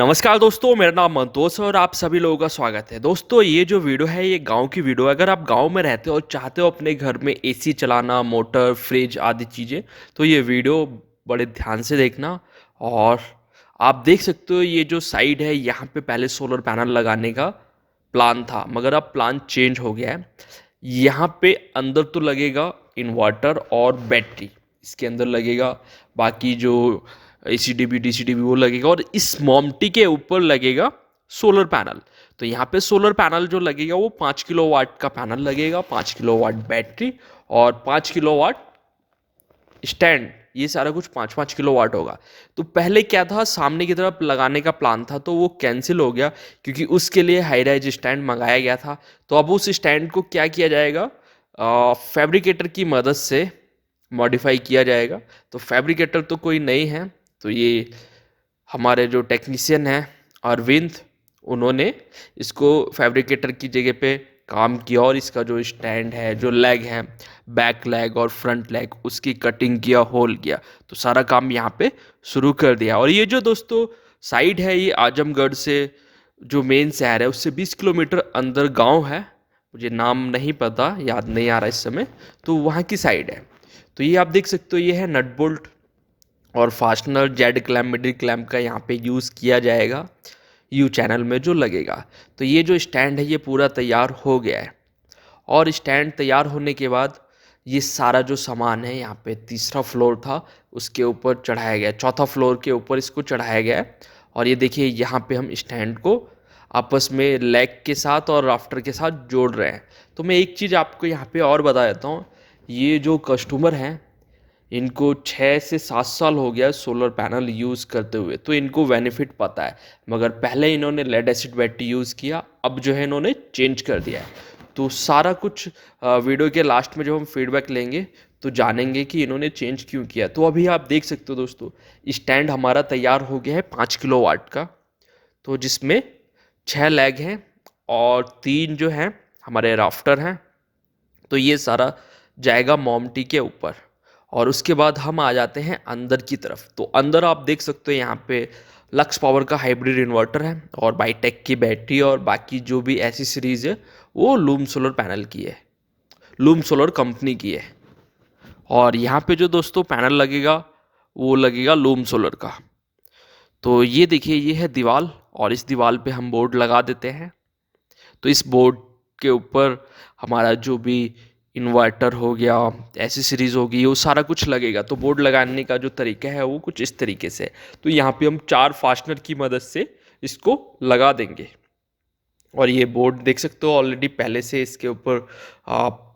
नमस्कार दोस्तों, मेरा नाम मंतोष है और आप सभी लोगों का स्वागत है। दोस्तों, ये जो वीडियो है ये गांव की वीडियो है। अगर आप गांव में रहते हो और चाहते हो अपने घर में एसी चलाना, मोटर, फ्रिज आदि चीज़ें, तो ये वीडियो बड़े ध्यान से देखना। और आप देख सकते हो ये जो साइड है यहाँ पे पहले सोलर पैनल लगाने का प्लान था, मगर अब प्लान चेंज हो गया है। यहाँ पे अंदर तो लगेगा इन्वर्टर और बैटरी, इसके अंदर लगेगा। बाकी जो ACDB DCDB वो लगेगा और इस मोमटी के ऊपर लगेगा सोलर पैनल। तो यहाँ पे सोलर पैनल जो लगेगा वो 5 किलोवाट का पैनल लगेगा, 5 किलोवाट बैटरी और 5 किलोवाट स्टैंड। ये सारा कुछ 5-5 किलोवाट होगा। तो पहले क्या था, सामने की तरफ लगाने का प्लान था तो वो कैंसिल हो गया, क्योंकि उसके लिए हाई राइज स्टैंड मंगाया गया था। तो अब उस स्टैंड को क्या किया जाएगा, फैब्रिकेटर की मदद से मॉडिफाई किया जाएगा। तो फैब्रिकेटर तो कोई नहीं है, तो ये हमारे जो टेक्नीशियन हैं अरविंद, उन्होंने इसको फैब्रिकेटर की जगह पे काम किया और इसका जो स्टैंड है, जो लेग है, बैक लेग और फ्रंट लेग, उसकी कटिंग किया, होल किया। तो सारा काम यहाँ पे शुरू कर दिया। और ये जो दोस्तों साइड है, ये आजमगढ़ से जो मेन शहर है उससे 20 किलोमीटर अंदर गांव है, मुझे नाम नहीं पता, याद नहीं आ रहा इस समय, तो वहाँ की साइड है। तो ये आप देख सकते हो, ये है नट बोल्ट और fastener, Z clamp, middle clamp का यहाँ पे यूज़ किया जाएगा यू चैनल में जो लगेगा। तो ये जो स्टैंड है ये पूरा तैयार हो गया है। और स्टैंड तैयार होने के बाद ये सारा जो सामान है, यहाँ पे तीसरा फ्लोर था उसके ऊपर चढ़ाया गया, चौथा फ्लोर के ऊपर इसको चढ़ाया गया है। और ये देखिए यहाँ पे हम स्टैंड को आपस में लेग के साथ और राफ्टर के साथ जोड़ रहे हैं। तो मैं एक चीज़ आपको यहाँ पे और बता देता हूँ, ये जो कस्टमर हैं इनको 6 से 7 साल हो गया सोलर पैनल यूज़ करते हुए, तो इनको बेनिफिट पता है। मगर पहले इन्होंने लेड एसिड बैटरी यूज़ किया, अब जो है इन्होंने चेंज कर दिया है। तो सारा कुछ वीडियो के लास्ट में जब हम फीडबैक लेंगे तो जानेंगे कि इन्होंने चेंज क्यों किया। तो अभी आप देख सकते हो दोस्तों, स्टैंड हमारा तैयार हो गया है 5 किलोवाट का, तो जिसमें 6 लेग हैं और 3 जो हैं हमारे राफ्टर हैं। तो ये सारा जाएगा मोमटी के ऊपर। और उसके बाद हम आ जाते हैं अंदर की तरफ। तो अंदर आप देख सकते हो यहाँ पे लक्स पावर का हाइब्रिड इन्वर्टर है और बाईटेक की बैटरी, और बाकी जो भी ऐसी सीरीज़ है वो लूम सोलर पैनल की है, लूम सोलर कंपनी की है। और यहाँ पे जो दोस्तों पैनल लगेगा वो लगेगा लूम सोलर का। तो ये देखिए, ये है दीवार और इस दीवार पे हम बोर्ड लगा देते हैं। तो इस बोर्ड के ऊपर हमारा जो भी इन्वर्टर हो गया, एसेसरीज होगी, वो सारा कुछ लगेगा। तो बोर्ड लगाने का जो तरीका है वो कुछ इस तरीके से है। तो यहाँ पे हम 4 फास्टनर की मदद से इसको लगा देंगे। और ये बोर्ड देख सकते हो ऑलरेडी पहले से इसके ऊपर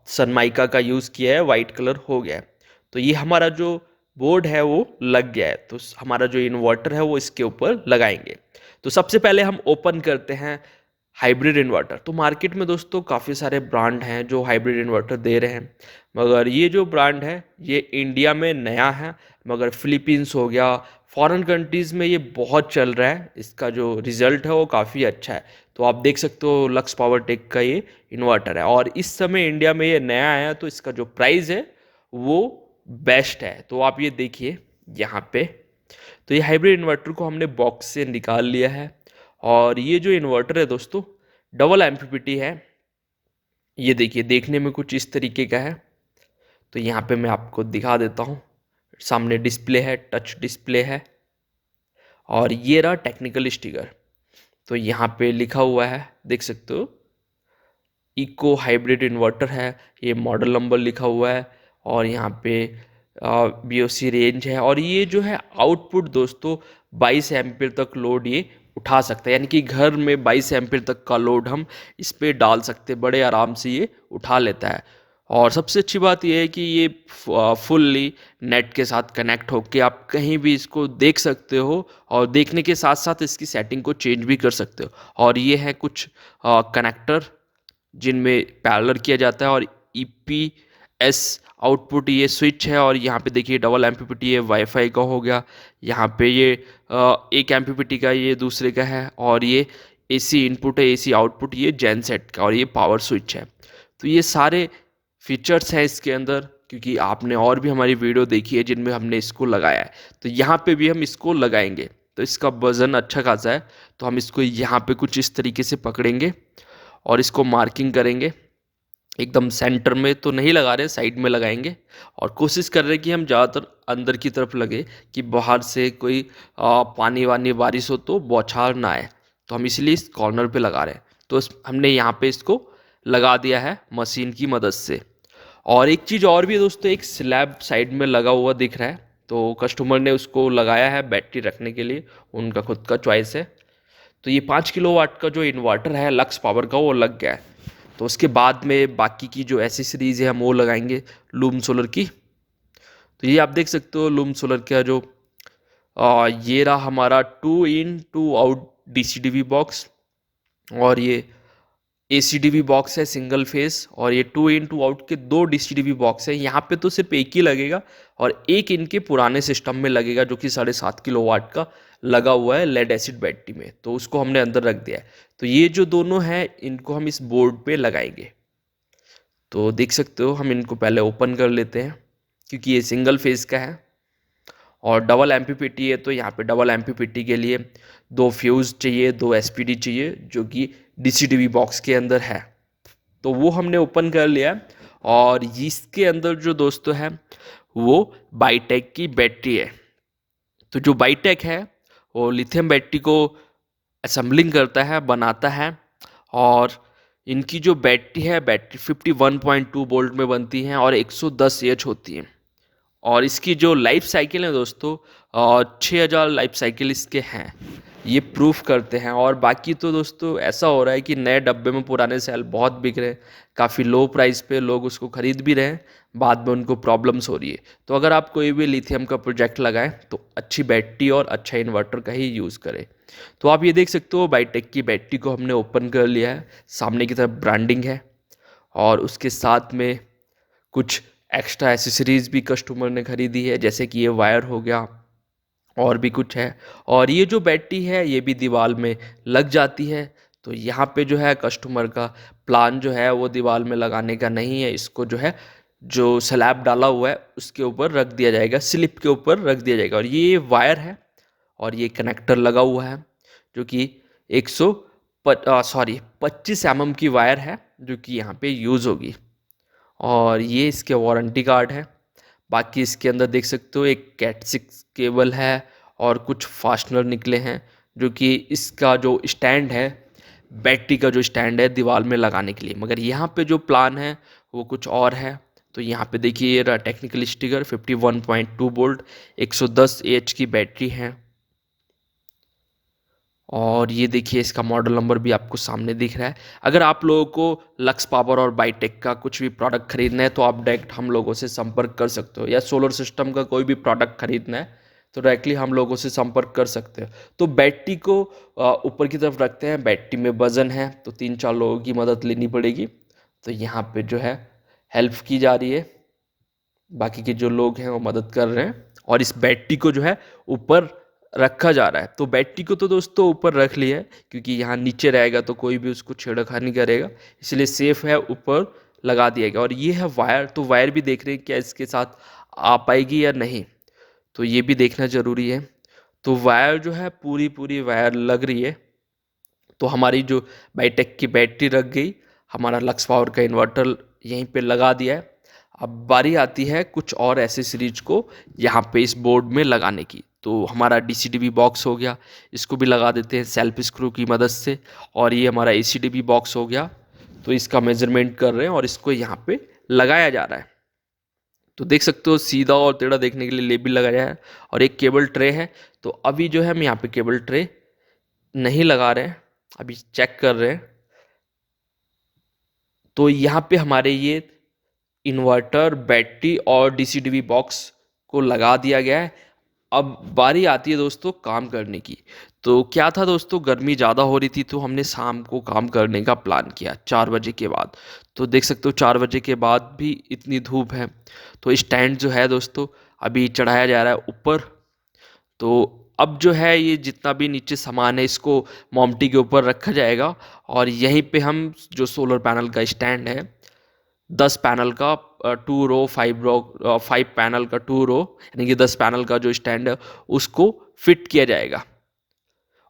सनमाइका का यूज़ किया है, वाइट कलर हो गया है। तो ये हमारा जो बोर्ड है वो लग गया है। तो हमारा जो इन्वर्टर है वो इसके ऊपर लगाएंगे। तो सबसे पहले हम ओपन करते हैं हाइब्रिड इन्वर्टर। तो मार्केट में दोस्तों काफ़ी सारे ब्रांड हैं जो हाइब्रिड इन्वर्टर दे रहे हैं, मगर ये जो ब्रांड है ये इंडिया में नया है, मगर फिलीपींस हो गया, फॉरेन कंट्रीज़ में ये बहुत चल रहा है। इसका जो रिज़ल्ट है वो काफ़ी अच्छा है। तो आप देख सकते हो लक्स पावर टेक का ये इन्वर्टर है और इस समय इंडिया में ये नया आया, तो इसका जो प्राइस है वो बेस्ट है। तो आप ये देखिए यहाँ पे, तो ये हाइब्रिड इन्वर्टर को हमने बॉक्स से निकाल लिया है। और ये जो इन्वर्टर है दोस्तों डबल एमपीपीटी है। ये देखिए, देखने में कुछ इस तरीके का है। तो यहाँ पे मैं आपको दिखा देता हूँ, सामने डिस्प्ले है, टच डिस्प्ले है। और ये रहा टेक्निकल स्टिकर। तो यहाँ पे लिखा हुआ है, देख सकते हो, इको हाइब्रिड इन्वर्टर है, ये मॉडल नंबर लिखा हुआ है। और यहाँ पे BOC रेंज है। और ये जो है आउटपुट दोस्तों 22 एम्पीयर तक लोड ये उठा सकता है, यानी कि घर में 22 एम्पीयर तक का लोड हम इस पे डाल सकते हैं, बड़े आराम से ये उठा लेता है। और सबसे अच्छी बात ये है कि ये फुल्ली नेट के साथ कनेक्ट होके आप कहीं भी इसको देख सकते हो, और देखने के साथ साथ इसकी सेटिंग को चेंज भी कर सकते हो। और ये है कुछ कनेक्टर जिनमें पैरेलल किया जाता है। और EPS आउटपुट ये स्विच है। और यहाँ पे देखिए डबल एमपीपीटी ये वाईफाई का हो गया। यहाँ पे ये एक एमपीपीटी का ये दूसरे का है। और ये AC इनपुट है, AC आउटपुट ये जेन सेट का। और ये पावर स्विच है। तो ये सारे फीचर्स हैं इसके अंदर, क्योंकि आपने और भी हमारी वीडियो देखी है जिनमें हमने इसको लगाया है। तो यहाँ पे भी हम इसको लगाएंगे। तो इसका वज़न अच्छा खासा है। तो हम इसको यहाँ पे कुछ इस तरीके से पकड़ेंगे और इसको मार्किंग करेंगे। एकदम सेंटर में तो नहीं लगा रहे, साइड में लगाएंगे और कोशिश कर रहे हैं कि हम ज़्यादातर अंदर की तरफ लगे, कि बाहर से कोई पानी वानी बारिश हो तो बौछार ना आए। तो हम इसलिए इस कॉर्नर पे लगा रहे हैं। तो हमने यहाँ पे इसको लगा दिया है मशीन की मदद से। और एक चीज़ और भी है दोस्तों, एक स्लैब साइड में लगा हुआ दिख रहा है, तो कस्टमर ने उसको लगाया है बैटरी रखने के लिए, उनका खुद का चॉइस है। तो ये 5 किलोवाट का जो इन्वर्टर है लक्स पावर का, वो लग गया है। तो उसके बाद में बाकी की जो एसेसरीज है हम वो लगाएंगे लूम सोलर की। तो ये आप देख सकते हो लूम सोलर का जो ये रहा हमारा 2 in 2 out DCDV बॉक्स, और ये ACDV बॉक्स है सिंगल फेस, और ये 2 in 2 out के 2 DCDV बॉक्स है। यहाँ पे तो सिर्फ एक ही लगेगा और एक इनके पुराने सिस्टम में लगेगा जो कि 7.5 किलोवाट का लगा हुआ है लेड एसिड बैटरी में, तो उसको हमने अंदर रख दिया है। तो ये जो दोनों हैं इनको हम इस बोर्ड पे लगाएंगे। तो देख सकते हो हम इनको पहले ओपन कर लेते हैं, क्योंकि ये सिंगल फेस का है और डबल एमपीपीटी है। तो यहाँ पे डबल एमपीपीटी के लिए 2 फ्यूज़ चाहिए, 2 SPD चाहिए, जो कि DCDV बॉक्स के अंदर है। तो वो हमने ओपन कर लिया। और इसके अंदर जो दोस्तों है वो बाईटेक की बैटरी है। तो जो बाईटेक है वो लिथियम बैटरी को असेंबलिंग करता है, बनाता है। और इनकी जो बैटरी है, बैटरी 51.2 वोल्ट में बनती हैं और 110 एच होती हैं। और इसकी जो लाइफ साइकिल है दोस्तों, 6000 लाइफ साइकिल इसके हैं, ये प्रूफ करते हैं। और बाकी तो दोस्तों ऐसा हो रहा है कि नए डब्बे में पुराने सेल बहुत बिक रहे हैं, काफ़ी लो प्राइस पे लोग उसको खरीद भी रहे हैं, बाद में उनको प्रॉब्लम्स हो रही है। तो अगर आप कोई भी लिथियम का प्रोजेक्ट लगाएं तो अच्छी बैटरी और अच्छा इन्वर्टर का ही यूज़ करें। तो आप ये देख सकते हो बाईटेक की बैटरी को हमने ओपन कर लिया है, सामने की तरफ ब्रांडिंग है और उसके साथ में कुछ एक्स्ट्रा एसेसरीज भी कस्टमर ने खरीदी है, जैसे कि ये वायर हो गया और भी कुछ है। और ये जो बैटरी है ये भी दीवार में लग जाती है। तो यहाँ पे जो है कस्टमर का प्लान जो है वो दीवार में लगाने का नहीं है, इसको जो है जो स्लैब डाला हुआ है उसके ऊपर रख दिया जाएगा, स्लिप के ऊपर रख दिया जाएगा। और ये वायर है और ये कनेक्टर लगा हुआ है जो कि 25 mm की वायर है जो कि यहाँ पे यूज़ होगी। और ये इसके वारंटी कार्ड है। बाकी इसके अंदर देख सकते हो एक कैट 6 केबल है और कुछ फास्टनर निकले हैं, जो कि इसका जो स्टैंड है, बैटरी का जो स्टैंड है दीवार में लगाने के लिए। मगर यहाँ पे जो प्लान है वो कुछ और है। तो यहाँ पे देखिए ये रहा टेक्निकल स्टिकर, 51.2 वोल्ट 110 एच की बैटरी है। और ये देखिए इसका मॉडल नंबर भी आपको सामने दिख रहा है। अगर आप लोगों को लक्स पावर और बाईटेक का कुछ भी प्रोडक्ट खरीदना है तो आप डायरेक्ट हम लोगों से संपर्क कर सकते हो, या सोलर सिस्टम का कोई भी प्रोडक्ट खरीदना है तो डायरेक्टली हम लोगों से संपर्क कर सकते हो। तो बैटरी को ऊपर की तरफ रखते हैं, बैटरी में वजन है तो 3-4 लोगों की मदद लेनी पड़ेगी। तो यहाँ पे जो है हेल्प की जा रही है, बाकी के जो लोग हैं वो मदद कर रहे हैं और इस बैटरी को जो है ऊपर रखा जा रहा है। तो बैटरी को तो दोस्तों ऊपर रख लिया है, क्योंकि यहाँ नीचे रहेगा तो कोई भी उसको छेड़खानी करेगा, इसलिए सेफ है, ऊपर लगा दिया गया। और ये है वायर, तो वायर भी देख रहे हैं क्या इसके साथ आ पाएगी या नहीं, तो ये भी देखना ज़रूरी है। तो वायर जो है पूरी पूरी वायर लग रही है। तो हमारी जो बाईटेक की बैटरी रख गई, हमारा लक्स पावर का इन्वर्टर यहीं पे लगा दिया है। अब बारी आती है कुछ और एसेसरीज को यहाँ पे इस बोर्ड में लगाने की। तो हमारा DCDV बॉक्स हो गया, इसको भी लगा देते हैं सेल्फ स्क्रू की मदद से। और ये हमारा ACDV बॉक्स हो गया, तो इसका मेजरमेंट कर रहे हैं और इसको यहाँ पे लगाया जा रहा है। तो देख सकते हो सीधा और टेढ़ा देखने के लिए लेबल लगाया है और एक केबल ट्रे है। तो अभी जो है हम यहाँ पे केबल ट्रे नहीं लगा रहे हैं, अभी चेक कर रहे हैं। तो यहाँ पे हमारे ये इन्वर्टर, बैटरी और DCDV बॉक्स को लगा दिया गया है। अब बारी आती है दोस्तों काम करने की। तो क्या था दोस्तों, गर्मी ज़्यादा हो रही थी तो हमने शाम को काम करने का प्लान किया 4 बजे के बाद। तो देख सकते हो 4 बजे के बाद भी इतनी धूप है। तो स्टैंड जो है दोस्तों अभी चढ़ाया जा रहा है ऊपर। तो अब जो है ये जितना भी नीचे सामान है इसको मोमटी के ऊपर रखा जाएगा और यहीं पे हम जो सोलर पैनल का स्टैंड है 10 पैनल का 2 रो 5 पैनल का 2 रो, यानी कि 10 पैनल का जो स्टैंड है उसको फिट किया जाएगा।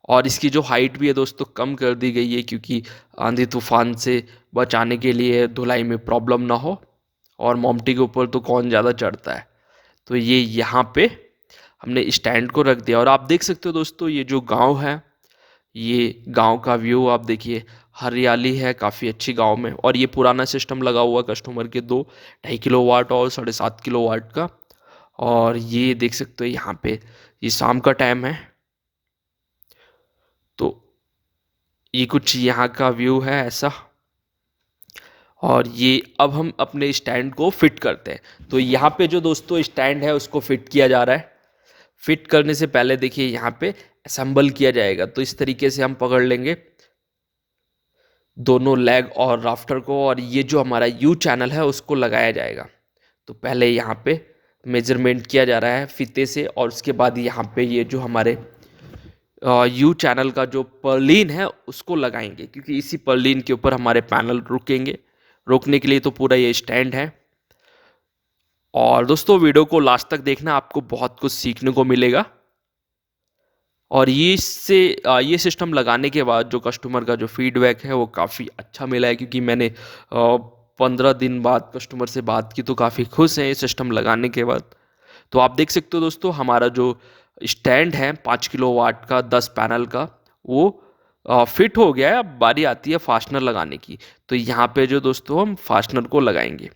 और इसकी जो हाइट भी है दोस्तों कम कर दी गई है, क्योंकि आंधी तूफान से बचाने के लिए धुलाई में प्रॉब्लम ना हो। और मोमटी के ऊपर तो कौन ज़्यादा चढ़ता है, तो ये यहाँ पे हमने स्टैंड को रख दिया। और आप देख सकते हो दोस्तों, ये जो गांव है, ये गांव का व्यू आप देखिए, हरियाली है काफ़ी अच्छी गांव में। और ये पुराना सिस्टम लगा हुआ कस्टमर के, 2 2.5 किलोवाट और 7.5 किलोवाट का। और ये देख सकते हो यहाँ पे, ये शाम का टाइम है, तो ये कुछ यहाँ का व्यू है ऐसा। और ये अब हम अपने स्टैंड को फिट करते हैं। तो यहाँ पे जो दोस्तों स्टैंड है उसको फिट किया जा रहा है। फिट करने से पहले देखिए यहाँ पे असेंबल किया जाएगा। तो इस तरीके से हम पकड़ लेंगे दोनों लेग और राफ्टर को, और ये जो हमारा यू चैनल है उसको लगाया जाएगा। तो पहले यहाँ पे मेजरमेंट किया जा रहा है फीते से, और उसके बाद यहाँ पे ये जो हमारे यू चैनल का जो पर्लिन है उसको लगाएंगे, क्योंकि इसी पर्लिन के ऊपर हमारे पैनल रुकेंगे। रोकने के लिए तो पूरा ये स्टैंड है। और दोस्तों वीडियो को लास्ट तक देखना, आपको बहुत कुछ सीखने को मिलेगा। और ये सिस्टम लगाने के बाद जो कस्टमर का जो फीडबैक है वो काफ़ी अच्छा मिला है, क्योंकि मैंने 15 दिन बाद कस्टमर से बात की, तो काफ़ी खुश हैं ये सिस्टम लगाने के बाद। तो आप देख सकते हो दोस्तों, हमारा जो स्टैंड है 5 किलोवाट का 10 पैनल का, वो फिट हो गया है। अब बारी आती है फास्टनर लगाने की। तो यहाँ पे जो दोस्तों हम फास्टनर को लगाएंगे।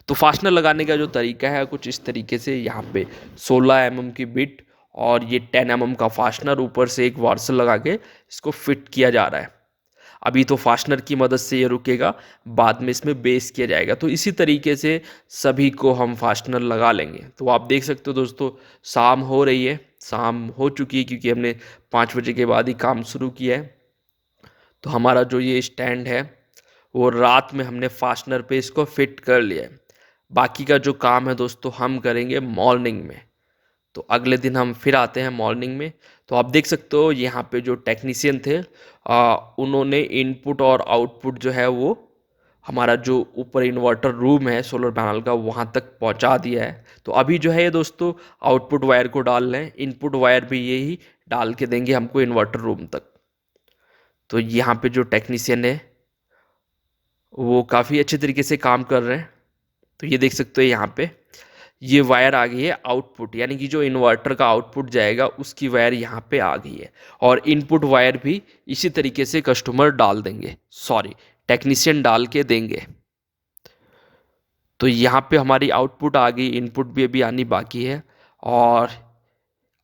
तो फास्टनर लगाने का जो तरीका है कुछ इस तरीके से, यहाँ पे 16 mm की बिट और ये 10 mm का फास्टनर, ऊपर से एक वार्सल लगा के इसको फिट किया जा रहा है। अभी तो फास्टनर की मदद से ये रुकेगा, बाद में इसमें बेस किया जाएगा। तो इसी तरीके से सभी को हम फास्टनर लगा लेंगे। तो आप देख सकते हो दोस्तों, शाम हो रही है, शाम हो चुकी है, क्योंकि हमने 5 बजे के बाद ही काम शुरू किया है। तो हमारा जो ये स्टैंड है वो रात में हमने फास्टनर पे इसको फिट कर लिया है। बाकी का जो काम है दोस्तों हम करेंगे मॉर्निंग में। तो अगले दिन हम फिर आते हैं मॉर्निंग में। तो आप देख सकते हो यहाँ पे जो टेक्नीशियन थे, उन्होंने इनपुट और आउटपुट जो है वो हमारा जो ऊपर इन्वर्टर रूम है सोलर पैनल का वहाँ तक पहुँचा दिया है। तो अभी जो है ये दोस्तों आउटपुट वायर को डाल रहे हैं, इनपुट वायर भी यही डाल के देंगे हमको इन्वर्टर रूम तक। तो यहाँ पे जो टेक्नीशियन है वो काफ़ी अच्छे तरीके से काम कर रहे हैं। तो ये देख सकते हो यहाँ पे ये वायर आ गई है आउटपुट, यानी कि जो इन्वर्टर का आउटपुट जाएगा उसकी वायर यहाँ पे आ गई है। और इनपुट वायर भी इसी तरीके से कस्टमर डाल देंगे, सॉरी टेक्नीशियन डाल के देंगे। तो यहाँ पे हमारी आउटपुट आ गई, इनपुट भी अभी आनी बाकी है। और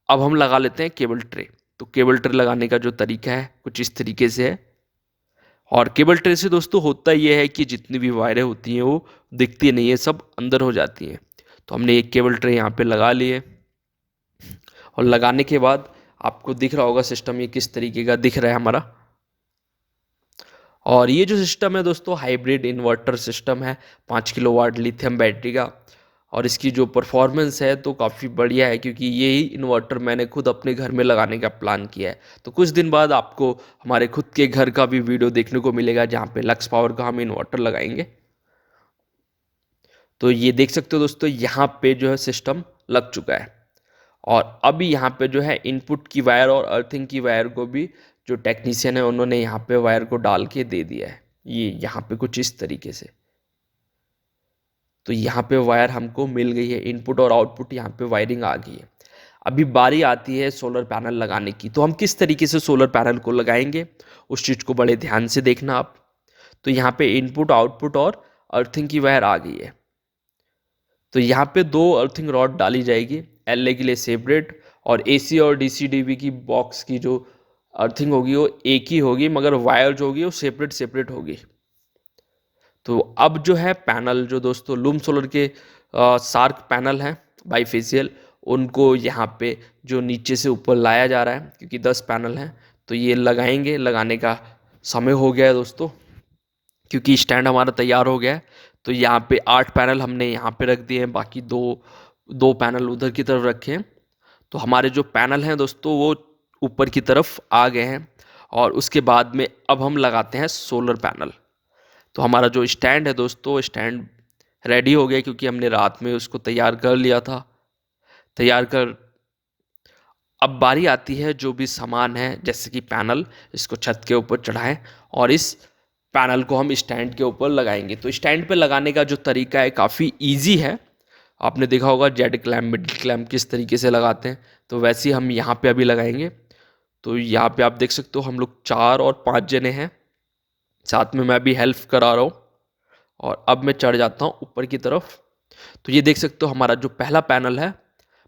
अब हम लगा लेते हैं केबल ट्रे। तो केबल ट्रे लगाने का जो तरीका है कुछ इस तरीके से है। और केबल ट्रे से दोस्तों होता यह है कि जितनी भी वायरें होती हैं वो दिखती नहीं है, सब अंदर हो जाती हैं। तो हमने एक केबल ट्रे यहाँ पे लगा लिए, और लगाने के बाद आपको दिख रहा होगा सिस्टम ये किस तरीके का दिख रहा है हमारा। और ये जो सिस्टम है दोस्तों हाइब्रिड इन्वर्टर सिस्टम है, 5 किलोवाट लिथियम बैटरी का। और इसकी जो परफॉर्मेंस है तो काफ़ी बढ़िया है, क्योंकि यही इन्वर्टर मैंने खुद अपने घर में लगाने का प्लान किया है। तो कुछ दिन बाद आपको हमारे खुद के घर का भी वीडियो देखने को मिलेगा, जहाँ पे लक्स पावर का हम इन्वर्टर लगाएंगे। तो ये देख सकते हो दोस्तों, यहाँ पे जो है सिस्टम लग चुका है। और अभी यहाँ पे जो है इनपुट की वायर और अर्थिंग की वायर को भी जो टेक्नीशियन है उन्होंने यहाँ पे वायर को डाल के दे दिया है, ये यहाँ पे कुछ इस तरीके से। तो यहाँ पे वायर हमको मिल गई है, इनपुट और आउटपुट यहाँ पे वायरिंग आ गई है। अभी बारी आती है सोलर पैनल लगाने की। तो हम किस तरीके से सोलर पैनल को लगाएंगे उस चीज़ को बड़े ध्यान से देखना आप। तो यहाँ पे इनपुट आउटपुट और अर्थिंग की वायर आ गई है। तो यहाँ पे 2 अर्थिंग रॉड डाली जाएगी, एलए के लिए सेपरेट, और एसी और डीसी डीबी की बॉक्स की जो अर्थिंग होगी वो एक ही होगी, मगर वायर जो होगी वो सेपरेट सेपरेट होगी। तो अब जो है पैनल जो दोस्तों लूम सोलर के शार्क पैनल हैं बाईफेशियल, उनको यहाँ पे जो नीचे से ऊपर लाया जा रहा है, क्योंकि 10 पैनल हैं। तो ये लगाएंगे, लगाने का समय हो गया है दोस्तों, क्योंकि स्टैंड हमारा तैयार हो गया है। तो यहाँ पे 8 पैनल हमने यहाँ पे रख दिए हैं, बाकी दो दो पैनल उधर की तरफ रखे हैं। तो हमारे जो पैनल हैं दोस्तों वो ऊपर की तरफ आ गए हैं। और उसके बाद में अब हम लगाते हैं सोलर पैनल। तो हमारा जो स्टैंड है दोस्तों, स्टैंड रेडी हो गया, क्योंकि हमने रात में उसको तैयार कर लिया था। तैयार कर अब बारी आती है जो भी सामान है जैसे कि पैनल, इसको छत के ऊपर चढ़ाएं और इस पैनल को हम स्टैंड के ऊपर लगाएंगे। तो स्टैंड पे लगाने का जो तरीका है काफ़ी ईजी है। आपने देखा होगा जेड क्लैम्प, मिडिल क्लैम्प किस तरीके से लगाते हैं, तो वैसे ही हम यहाँ पे अभी लगाएंगे। तो यहाँ पे आप देख सकते हो हम लोग 4 और 5 जने हैं, साथ में मैं भी हेल्प करा रहा हूँ। और अब मैं चढ़ जाता हूँ ऊपर की तरफ। तो ये देख सकते हो हमारा जो पहला पैनल है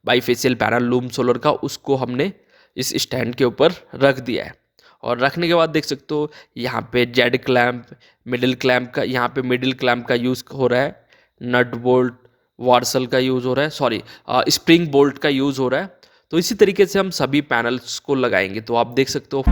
बाईफेशियल पैनल लूम सोलर का, उसको हमने इस स्टैंड के ऊपर रख दिया है। और रखने के बाद देख सकते हो यहाँ पे जेड क्लैम्प, मिडिल क्लैम्प का, यहाँ पे मिडिल क्लैम्प का यूज़ हो रहा है, नट बोल्ट वार्सल का यूज़ हो रहा है, सॉरी स्प्रिंग बोल्ट का यूज़ हो रहा है। तो इसी तरीके से हम सभी पैनल्स को लगाएंगे। तो आप देख सकते हो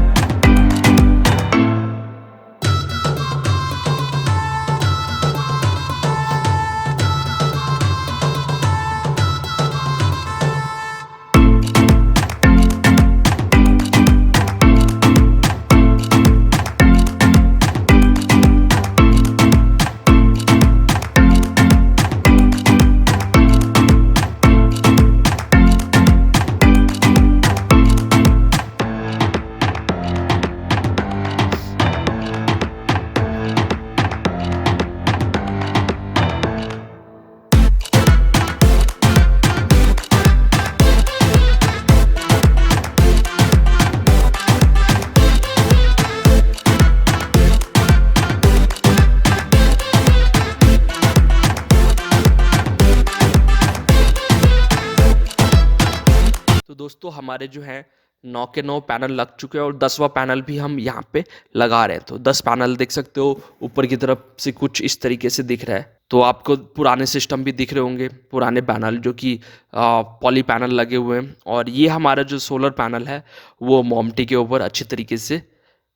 तो दोस्तों हमारे जो है 9 के 9 पैनल लग चुके हैं और 10वां पैनल भी हम यहाँ पे लगा रहे हैं। तो 10 पैनल देख सकते हो ऊपर की तरफ से कुछ इस तरीके से दिख रहा है। तो आपको पुराने सिस्टम भी दिख रहे होंगे, पुराने पैनल जो कि पॉली पैनल लगे हुए हैं। और ये हमारा जो सोलर पैनल है वो मोमटी के ऊपर अच्छी तरीके से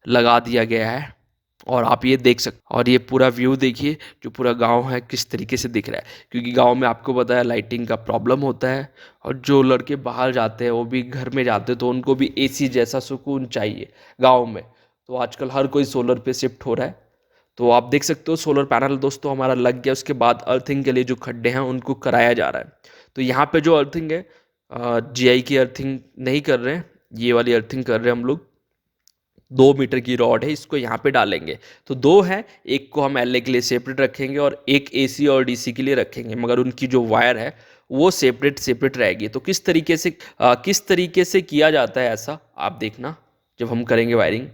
लगा दिया गया है। और आप ये देख सकते, और ये पूरा व्यू देखिए जो पूरा गांव है किस तरीके से दिख रहा है, क्योंकि गांव में आपको पता है लाइटिंग का प्रॉब्लम होता है। और जो लड़के बाहर जाते हैं वो भी घर में जाते हैं तो उनको भी एसी जैसा सुकून चाहिए गांव में। तो आजकल हर कोई सोलर पे शिफ्ट हो रहा है। तो आप देख सकते हो सोलर पैनल दोस्तों हमारा लग गया। उसके बाद अर्थिंग के लिए जो खड्डे हैं उनको कराया जा रहा है। तो यहाँ पे जो अर्थिंग है जीआई की अर्थिंग नहीं कर रहे हैं, ये वाली अर्थिंग कर रहे हैं हम लोग। 2 मीटर की रॉड है, इसको यहाँ पे डालेंगे। तो दो है, एक को हम एलए के लिए सेपरेट रखेंगे और एक एसी और डीसी के लिए रखेंगे, मगर उनकी जो वायर है वो सेपरेट सेपरेट रहेगी। तो किस तरीके से किया जाता है ऐसा आप देखना जब हम करेंगे वायरिंग।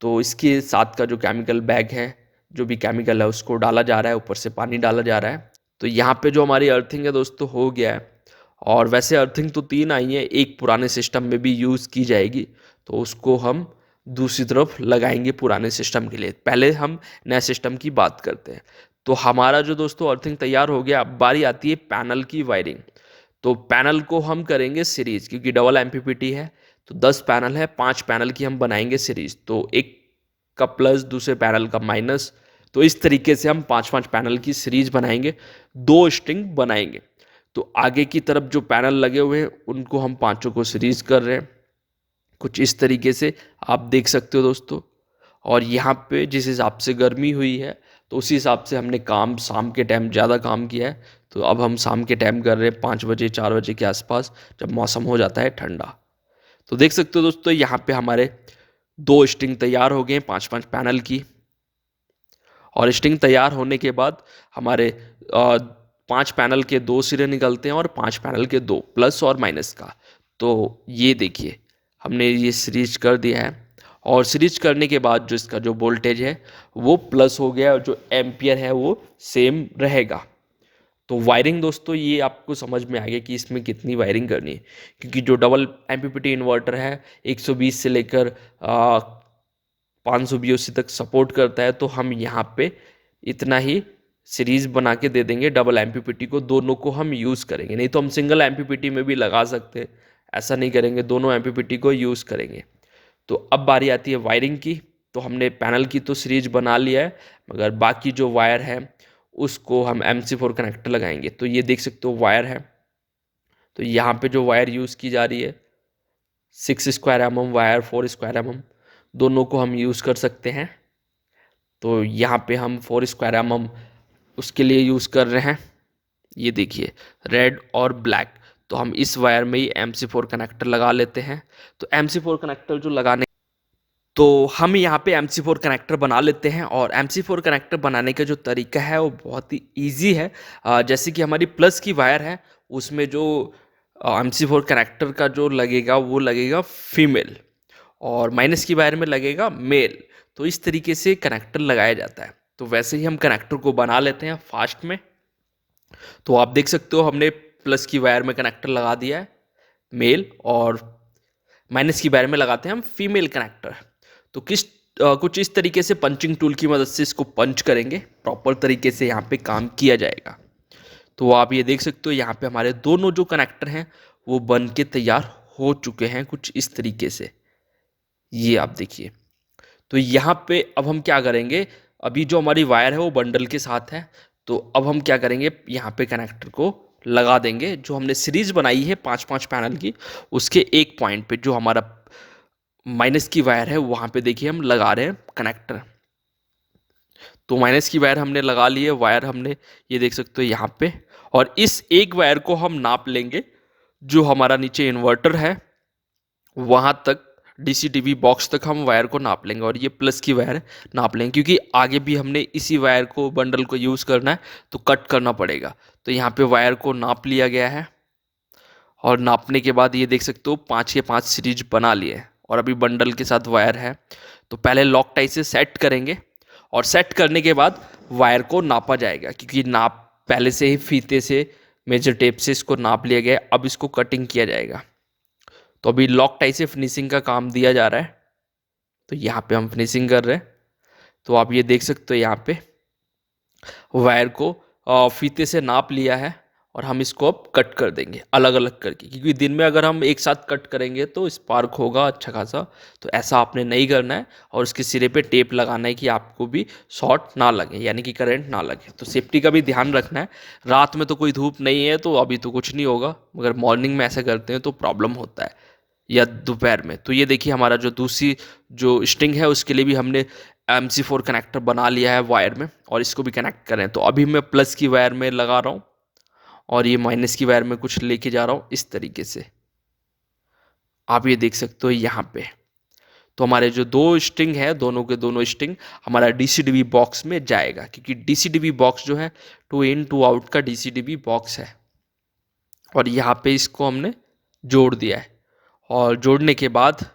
तो इसके साथ का जो केमिकल बैग है, जो भी केमिकल है उसको डाला जा रहा है, ऊपर से पानी डाला जा रहा है। तो यहाँ पे जो हमारी अर्थिंग है दोस्तों हो गया है। और वैसे अर्थिंग तो 3 आई है, एक पुराने सिस्टम में भी यूज़ की जाएगी, तो उसको हम दूसरी तरफ लगाएंगे पुराने सिस्टम के लिए। पहले हम नए सिस्टम की बात करते हैं। तो हमारा जो दोस्तों अर्थिंग तैयार हो गया, अब बारी आती है पैनल की वायरिंग। तो पैनल को हम करेंगे सीरीज, क्योंकि डबल एमपीपीटी है। तो 10 पैनल है, 5 पैनल की हम बनाएंगे सीरीज। तो एक का प्लस, दूसरे पैनल का माइनस। तो इस तरीके से हम 5-5 पैनल की सीरीज बनाएंगे, 2 स्ट्रिंग बनाएंगे। तो आगे की तरफ जो पैनल लगे हुए हैं उनको हम पांचों को सीरीज कर रहे हैं कुछ इस तरीके से, आप देख सकते हो दोस्तों। और यहाँ पे जिस हिसाब से गर्मी हुई है तो उसी हिसाब से हमने काम शाम के टाइम ज़्यादा काम किया है। तो अब हम शाम के टाइम कर रहे हैं 5 बजे 4 बजे के आसपास, जब मौसम हो जाता है ठंडा। तो देख सकते हो दोस्तों यहाँ पे हमारे 2 स्ट्रिंग तैयार हो गए हैं 5-5 पैनल की। और स्ट्रिंग तैयार होने के बाद हमारे 5 पैनल के 2 सिरे निकलते हैं और 5 पैनल के 2 प्लस और माइनस का। तो ये देखिए हमने ये सीरीज कर दिया है। और सीरीज करने के बाद जो इसका जो वोल्टेज है वो प्लस हो गया और जो एम्पियर है वो सेम रहेगा। तो वायरिंग दोस्तों ये आपको समझ में आ गया कि इसमें कितनी वायरिंग करनी है, क्योंकि जो डबल एमपीपीटी इन्वर्टर है 120 से लेकर 500 तक सपोर्ट करता है। तो हम यहाँ पे इतना ही सीरीज बना के दे देंगे डबल एमपीपीटी को, दोनों को हम यूज़ करेंगे। नहीं तो हम सिंगल एमपीपीटी में भी लगा सकते हैं, ऐसा नहीं करेंगे, दोनों एमपीपीटी को यूज़ करेंगे। तो अब बारी आती है वायरिंग की। तो हमने पैनल की तो सीरीज बना लिया है, मगर बाकी जो वायर है उसको हम MC4 कनेक्टर लगाएंगे। तो ये देख सकते हो वायर है। तो यहाँ पे जो वायर यूज़ की जा रही है 6 स्क्वायर वायर, 4 स्क्वायर दोनों को हम यूज़ कर सकते हैं। तो यहाँ पे हम 4 स्क्वायर उसके लिए यूज़ कर रहे हैं। ये देखिए रेड और ब्लैक। तो हम इस वायर में ही MC4 कनेक्टर लगा लेते हैं। तो MC4 कनेक्टर जो लगाने, तो हम यहाँ पे MC4 कनेक्टर बना लेते हैं। और MC4 कनेक्टर बनाने का जो तरीका है वो बहुत ही ईजी है। जैसे कि हमारी प्लस की वायर है, उसमें जो MC4 कनेक्टर का जो लगेगा वो लगेगा फीमेल, और माइनस की वायर में लगेगा मेल। तो इस तरीके से कनेक्टर लगाया जाता है। तो वैसे ही हम कनेक्टर को बना लेते हैं फास्ट में। तो आप देख सकते हो हमने प्लस की वायर में कनेक्टर लगा दिया है मेल, और माइनस की वायर में लगाते हैं हम फीमेल कनेक्टर। तो कुछ इस तरीके से पंचिंग टूल की मदद से इसको पंच करेंगे, प्रॉपर तरीके से यहाँ पे काम किया जाएगा। तो आप ये देख सकते हो यहाँ पे हमारे दोनों जो कनेक्टर हैं वो बन के तैयार हो चुके हैं कुछ इस तरीके से, ये आप देखिए। तो यहाँ पे अब हम क्या करेंगे, अभी जो हमारी वायर है वो बंडल के साथ है, तो अब हम क्या करेंगे, यहाँ पे कनेक्टर को लगा देंगे। जो हमने सीरीज बनाई है 5-5 पैनल की, उसके एक पॉइंट पे जो हमारा माइनस की वायर है वहाँ पे देखिए हम लगा रहे हैं कनेक्टर। तो माइनस की वायर हमने लगा ली है, वायर हमने ये देख सकते हो यहाँ पे। और इस एक वायर को हम नाप लेंगे, जो हमारा नीचे इन्वर्टर है वहाँ तक, डीसी टीवी बॉक्स तक हम वायर को नाप लेंगे। और ये प्लस की वायर नाप लेंगे, क्योंकि आगे भी हमने इसी वायर को, बंडल को यूज़ करना है, तो कट करना पड़ेगा। तो यहाँ पे वायर को नाप लिया गया है, और नापने के बाद ये देख सकते हो 5 के 5 सीरीज बना लिए हैं। और अभी बंडल के साथ वायर है, तो पहले लॉक टाई से सेट करेंगे, और सेट करने के बाद वायर को नापा जाएगा, क्योंकि नाप पहले से ही फीते से, मेजर टेप से इसको नाप लिया गया है। अब इसको कटिंग किया जाएगा। तो अभी लॉक टाई से फिनिशिंग का काम दिया जा रहा है, तो यहाँ पे हम फिनिशिंग कर रहे हैं। तो आप ये देख सकते हो यहाँ पे वायर को फीते से नाप लिया है, और हम इसको अब कट कर देंगे अलग अलग करके, क्योंकि दिन में अगर हम एक साथ कट करेंगे तो स्पार्क होगा अच्छा खासा। तो ऐसा आपने नहीं करना है, और उसके सिरे पे टेप लगाना है कि आपको भी शॉर्ट ना लगे, यानी कि करंट ना लगे। तो सेफ्टी का भी ध्यान रखना है। रात में तो कोई धूप नहीं है तो अभी तो कुछ नहीं होगा, मगर मॉर्निंग में ऐसा करते हैं तो प्रॉब्लम होता है, या दोपहर में। तो ये देखिए हमारा जो दूसरी जो स्ट्रिंग है उसके लिए भी हमने MC4 कनेक्टर बना लिया है वायर में, और इसको भी कनेक्ट करें। तो अभी मैं प्लस की वायर में लगा रहा हूँ, और ये माइनस की वायर में कुछ लेके जा रहा हूँ इस तरीके से, आप ये देख सकते हो यहाँ पे। तो हमारे जो दो स्ट्रिंग है, दोनों के दोनों स्ट्रिंग हमारा DCDB बॉक्स में जाएगा, क्योंकि DCDB बॉक्स जो है 2 in 2 out का DCDB बॉक्स है। और यहाँ पे इसको हमने जोड़ दिया है, और जोड़ने के बाद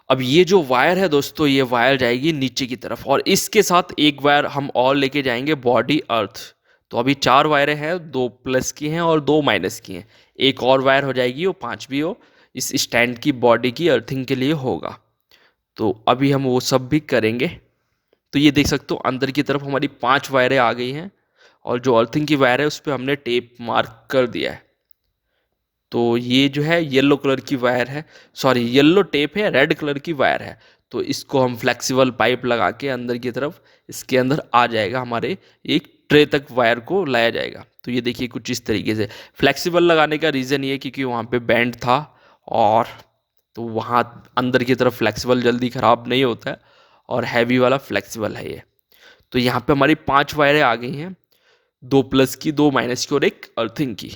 अब ये जो वायर है दोस्तों, ये वायर जाएगी नीचे की तरफ, और इसके साथ एक वायर हम और लेके जाएंगे बॉडी अर्थ। तो अभी 4 वायरें हैं, 2 प्लस की हैं और 2 माइनस की हैं। एक और वायर हो जाएगी, वो 5वीं हो, इस स्टैंड की बॉडी की अर्थिंग के लिए होगा। तो अभी हम वो सब भी करेंगे। तो ये देख सकते हो अंदर की तरफ हमारी 5 वायरें आ गई हैं, और जो अर्थिंग की वायर है उस पर हमने टेप मार्क कर दिया है। तो ये जो है येलो कलर की वायर है, सॉरी येलो टेप है, रेड कलर की वायर है। तो इसको हम फ्लेक्सिबल पाइप लगा के अंदर की तरफ, इसके अंदर आ जाएगा, हमारे एक ट्रे तक वायर को लाया जाएगा। तो ये देखिए कुछ इस तरीके से। फ्लेक्सिबल लगाने का रीज़न ये क्योंकि वहाँ पे बैंड था, और तो वहाँ अंदर की तरफ फ्लेक्सिबल जल्दी ख़राब नहीं होता है, और हैवी वाला फ्लेक्सिबल है ये। तो यहाँ पे हमारी 5 वायरें आ गई हैं, 2 प्लस की, 2 माइनस की, और एक अर्थिंग की,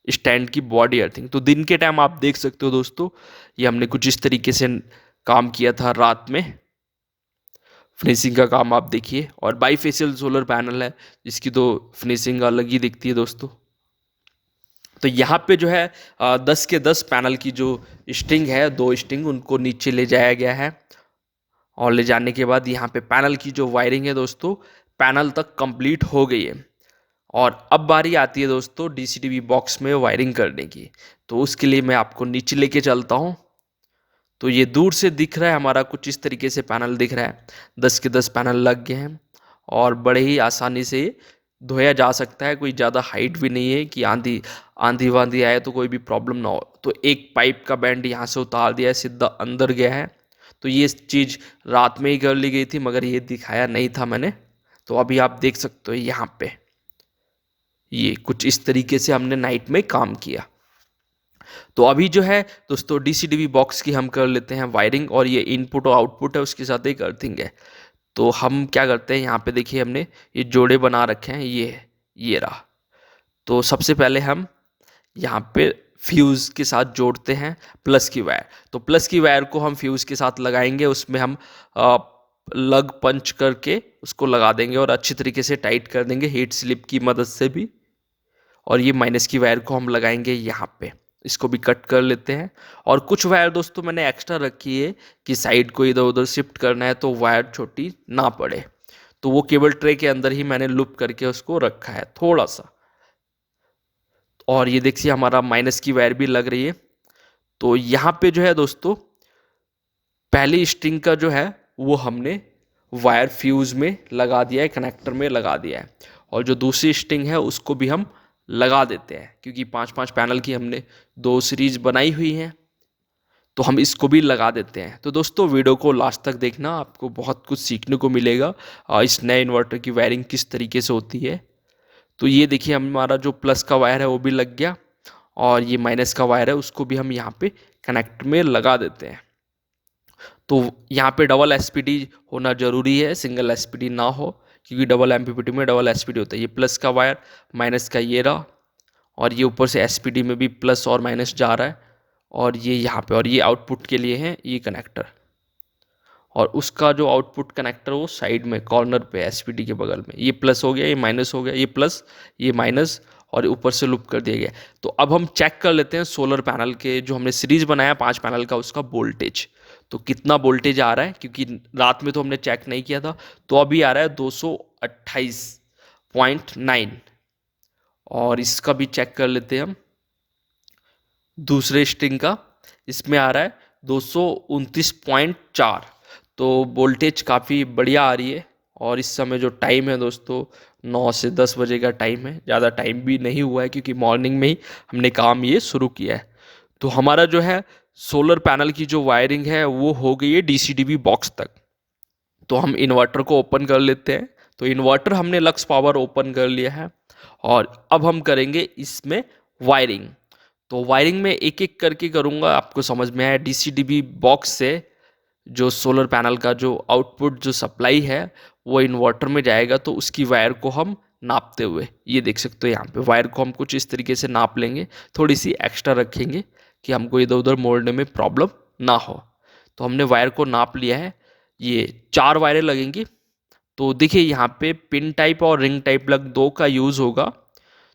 स्टैंड की बॉडी अर्थिंग। तो दिन के टाइम आप देख सकते हो दोस्तों, ये हमने कुछ इस तरीके से काम किया था रात में। फिनिशिंग का काम आप देखिए, और बाईफेशियल सोलर पैनल है, जिसकी तो फिनिशिंग अलग ही दिखती है दोस्तों। तो यहाँ पे जो है 10 के 10 पैनल की जो स्ट्रिंग है, 2 स्ट्रिंग उनको नीचे ले जाया गया है, और ले जाने के बाद यहाँ पे पैनल की जो वायरिंग है दोस्तों, पैनल तक कंप्लीट हो गई है। और अब बारी आती है दोस्तों DCDB बॉक्स में वायरिंग करने की। तो उसके लिए मैं आपको नीचे लेके चलता हूँ। तो ये दूर से दिख रहा है हमारा, कुछ इस तरीके से पैनल दिख रहा है। 10 के 10 पैनल लग गए हैं, और बड़े ही आसानी से धोया जा सकता है। कोई ज़्यादा हाइट भी नहीं है कि आंधी वांधी आए तो कोई भी प्रॉब्लम ना हो। तो एक पाइप का बैंड यहाँ से उतार दिया है, सीधा अंदर गया है। तो ये चीज़ रात में ही कर ली गई थी, मगर ये दिखाया नहीं था मैंने। तो अभी आप देख सकते हो यहाँ पे, ये कुछ इस तरीके से हमने नाइट में काम किया। तो अभी जो है दोस्तों DCDB बॉक्स की हम कर लेते हैं वायरिंग, और ये इनपुट और आउटपुट है, उसके साथ एक अर्थिंग है। तो हम क्या करते हैं, यहाँ पे देखिए हमने ये जोड़े बना रखे हैं, ये रहा। तो सबसे पहले हम यहाँ पे फ्यूज़ के साथ जोड़ते हैं प्लस की वायर। तो प्लस की वायर को हम फ्यूज़ के साथ लगाएंगे, उसमें हम लग पंच करके उसको लगा देंगे और अच्छी तरीके से टाइट कर देंगे हीट स्लिप की मदद से भी। और ये माइनस की वायर को हम लगाएंगे यहाँ पे, इसको भी कट कर लेते हैं। और कुछ वायर दोस्तों मैंने एक्स्ट्रा रखी है कि साइड को इधर उधर शिफ्ट करना है तो वायर छोटी ना पड़े, तो वो केबल ट्रे के अंदर ही मैंने लूप करके उसको रखा है थोड़ा सा। और ये देखिए हमारा माइनस की वायर भी लग रही है। तो यहाँ पे जो है दोस्तों, पहली स्ट्रिंग का जो है वो हमने वायर फ्यूज़ में लगा दिया है, कनेक्टर में लगा दिया है। और जो दूसरी स्ट्रिंग है उसको भी हम लगा देते हैं, क्योंकि 5-5 पैनल की हमने 2 सीरीज बनाई हुई हैं, तो हम इसको भी लगा देते हैं। तो दोस्तों वीडियो को लास्ट तक देखना, आपको बहुत कुछ सीखने को मिलेगा इस नए इन्वर्टर की वायरिंग किस तरीके से होती है। तो ये देखिए हमारा जो प्लस का वायर है वो भी लग गया, और ये माइनस का वायर है उसको भी हम यहाँ पे कनेक्ट में लगा देते हैं। तो यहाँ पे डबल एसपीडी होना जरूरी है, सिंगल एसपीडी ना हो, क्योंकि डबल एमपीपीटी में डबल एसपीडी होता है। ये प्लस का वायर, माइनस का ये रहा, और ये ऊपर से एसपीडी में भी प्लस और माइनस जा रहा है, और ये यहाँ पे, और ये आउटपुट के लिए है ये कनेक्टर। और उसका जो आउटपुट कनेक्टर वो साइड में कॉर्नर पे एसपीडी के बगल में, ये प्लस हो गया, ये माइनस हो गया, ये प्लस, ये माइनस, और ऊपर से लूप कर दिया गया। तो अब हम चेक कर लेते हैं सोलर पैनल के जो हमने सीरीज बनाया 5 पैनल का, उसका वोल्टेज तो कितना वोल्टेज आ रहा है, क्योंकि रात में तो हमने चेक नहीं किया था। तो अभी आ रहा है 228.9। और इसका भी चेक कर लेते हैं हम, दूसरे स्ट्रिंग का, इसमें आ रहा है 229.4। तो वोल्टेज काफ़ी बढ़िया आ रही है। और इस समय जो टाइम है दोस्तों, 9 से 10 बजे का टाइम है, ज़्यादा टाइम भी नहीं हुआ है, क्योंकि मॉर्निंग में ही हमने काम ये शुरू किया है। तो हमारा जो है सोलर पैनल की जो वायरिंग है वो हो गई है डीसीडीबी बॉक्स तक। तो हम इन्वर्टर को ओपन कर लेते हैं। तो इन्वर्टर हमने लक्स पावर ओपन कर लिया है, और अब हम करेंगे इसमें वायरिंग। तो वायरिंग में एक एक करके करूँगा, आपको समझ में आया। डीसीडीबी बॉक्स से जो सोलर पैनल का जो आउटपुट जो सप्लाई है वो इन्वर्टर में जाएगा, तो उसकी वायर को हम नापते हुए, ये देख सकते हो यहाँ पे वायर को हम कुछ इस तरीके से नाप लेंगे, थोड़ी सी एक्स्ट्रा रखेंगे कि हमको इधर उधर मोड़ने में प्रॉब्लम ना हो। तो हमने वायर को नाप लिया है, ये 4 वायरें लगेंगी। तो देखिए यहाँ पे पिन टाइप और रिंग टाइप प्लग 2 का यूज़ होगा।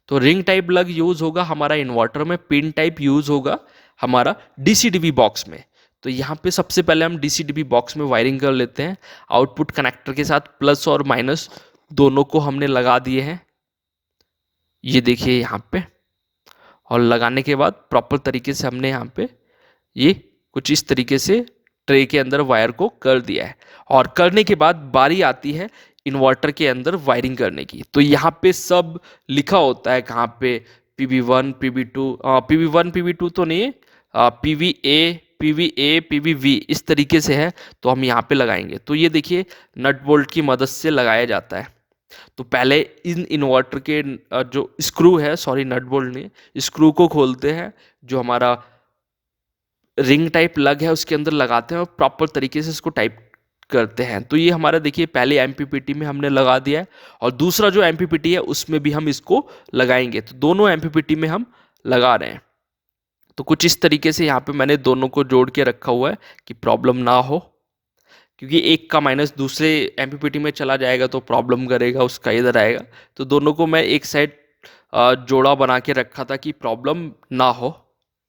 तो रिंग टाइप प्लग यूज़ होगा हमारा इन्वर्टर में, पिन टाइप यूज़ होगा हमारा डीसीडीबी बॉक्स में। तो यहाँ पे सबसे पहले हम डीसीडीबी बॉक्स में वायरिंग कर लेते हैं। आउटपुट कनेक्टर के साथ प्लस और माइनस दोनों को हमने लगा दिए हैं, ये देखिए यहाँ पे। और लगाने के बाद प्रॉपर तरीके से हमने यहाँ पे ये कुछ इस तरीके से ट्रे के अंदर वायर को कर दिया है। और करने के बाद बारी आती है इन्वर्टर के अंदर वायरिंग करने की। तो यहाँ पे सब लिखा होता है कहाँ पे, PV1 PV2, PV1 PV2 तो नहीं है, PVA PVV इस तरीके से है। तो हम यहाँ पे लगाएंगे। तो ये देखिए नट बोल्ट की मदद से लगाया जाता है। तो पहले इन इन्वर्टर के जो स्क्रू है, सॉरी नट बोल्ट नहीं, स्क्रू को खोलते हैं, जो हमारा रिंग टाइप लग है उसके अंदर लगाते हैं और प्रॉपर तरीके से इसको टाइप करते हैं। तो ये हमारा देखिए पहले एमपीपीटी में हमने लगा दिया है, और दूसरा जो एमपीपीटी है उसमें भी हम इसको लगाएंगे। तो दोनों एमपीपीटी में हम लगा रहे हैं। तो कुछ इस तरीके से यहाँ पे मैंने दोनों को जोड़ के रखा हुआ है कि प्रॉब्लम ना हो, क्योंकि एक का माइनस दूसरे एमपीपीटी में चला जाएगा तो प्रॉब्लम करेगा, उसका इधर आएगा। तो दोनों को मैं एक साइड जोड़ा बना के रखा था कि प्रॉब्लम ना हो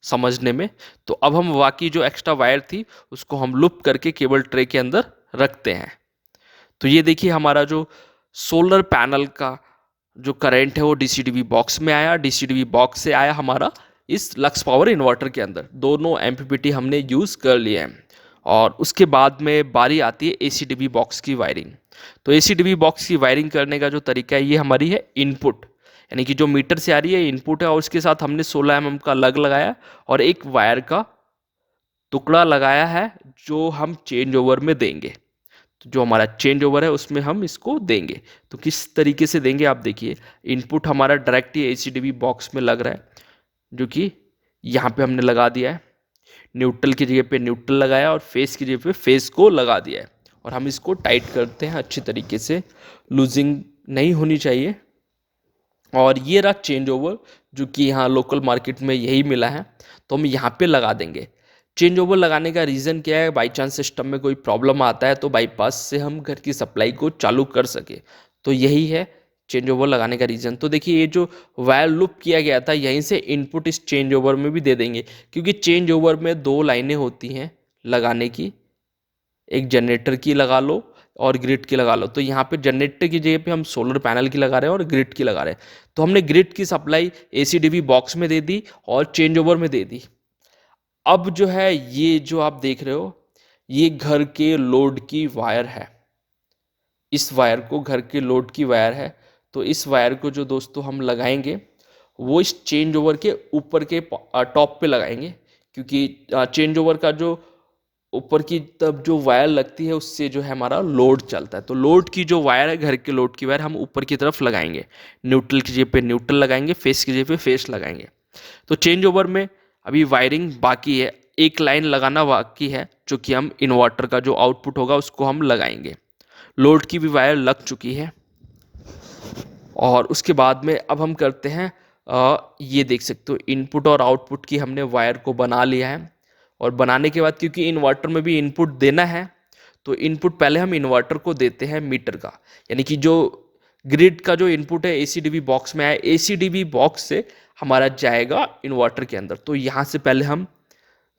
समझने में। तो अब हम बाकी जो एक्स्ट्रा वायर थी उसको हम लूप करके केबल ट्रे के अंदर रखते हैं। तो ये देखिए हमारा जो सोलर पैनल का जो करंट है वो डीसीडीबी बॉक्स में आया, डीसीडीबी बॉक्स से आया हमारा इस लक्स पावर इन्वर्टर के अंदर। दोनों एमपीपीटी हमने यूज़ कर लिए हैं। और उसके बाद में बारी आती है एसीडीबी बॉक्स की वायरिंग। तो एसीडीबी बॉक्स की वायरिंग करने का जो तरीका है, ये हमारी है इनपुट, यानी कि जो मीटर से आ रही है इनपुट है, और उसके साथ हमने 16 mm का लग लगाया और एक वायर का टुकड़ा लगाया है जो हम चेंज ओवर में देंगे। तो जो हमारा चेंज ओवर है उसमें हम इसको देंगे। तो किस तरीके से देंगे आप देखिए, इनपुट हमारा डायरेक्ट ही एसीडीबी बॉक्स में लग रहा है, जो कि यहाँ पे हमने लगा दिया है। न्यूट्रल की जगह पे न्यूट्रल लगाया और फेस की जगह पे फेस को लगा दिया है। और हम इसको टाइट करते हैं अच्छी तरीके से, लूजिंग नहीं होनी चाहिए। और ये रहा चेंज ओवर, जो कि यहाँ लोकल मार्केट में यही मिला है, तो हम यहाँ पे लगा देंगे। चेंज ओवर लगाने का रीज़न क्या है, बाई चांस सिस्टम में कोई प्रॉब्लम आता है तो बाईपास से हम घर की सप्लाई को चालू कर सके, तो यही है चेंज ओवर लगाने का रीज़न। तो देखिए ये जो वायर लूप किया गया था, यहीं से इनपुट इस चेंज ओवर में भी दे देंगे, क्योंकि चेंज ओवर में दो लाइनें होती हैं लगाने की, एक जनरेटर की लगा लो और ग्रिड की लगा लो। तो यहाँ पे जनरेटर की जगह पे हम सोलर पैनल की लगा रहे हैं और ग्रिड की लगा रहे हैं। तो हमने ग्रिड की सप्लाई एसीडीवी बॉक्स में दे दी और चेंज ओवर में दे दी। अब जो है ये जो आप देख रहे हो, ये घर के लोड की वायर है, इस वायर को घर के लोड की वायर है। तो इस वायर को जो दोस्तों हम लगाएंगे वो इस चेंज ओवर के ऊपर के टॉप पे लगाएंगे, क्योंकि चेंज ओवर का जो ऊपर की तब जो वायर लगती है उससे जो है हमारा लोड चलता है। तो लोड की जो वायर है, घर के लोड की वायर हम ऊपर की तरफ लगाएंगे, न्यूट्रल की जगह पे न्यूट्रल लगाएंगे, फेस की जगह पे फेस लगाएंगे। तो चेंज ओवर में अभी वायरिंग बाकी है, एक लाइन लगाना बाकी है, जो कि हम इन्वर्टर का जो आउटपुट होगा उसको हम लगाएंगे। लोड की भी वायर लग चुकी है। और उसके बाद में अब हम करते हैं, ये देख सकते हो इनपुट और आउटपुट की हमने वायर को बना लिया है। और बनाने के बाद क्योंकि इन्वर्टर में भी इनपुट देना है, तो इनपुट पहले हम इन्वर्टर को देते हैं मीटर का, यानी कि जो ग्रिड का जो इनपुट है एसीडीवी बॉक्स में है, एसीडीवी बॉक्स से हमारा जाएगा इन्वर्टर के अंदर। तो यहाँ से पहले हम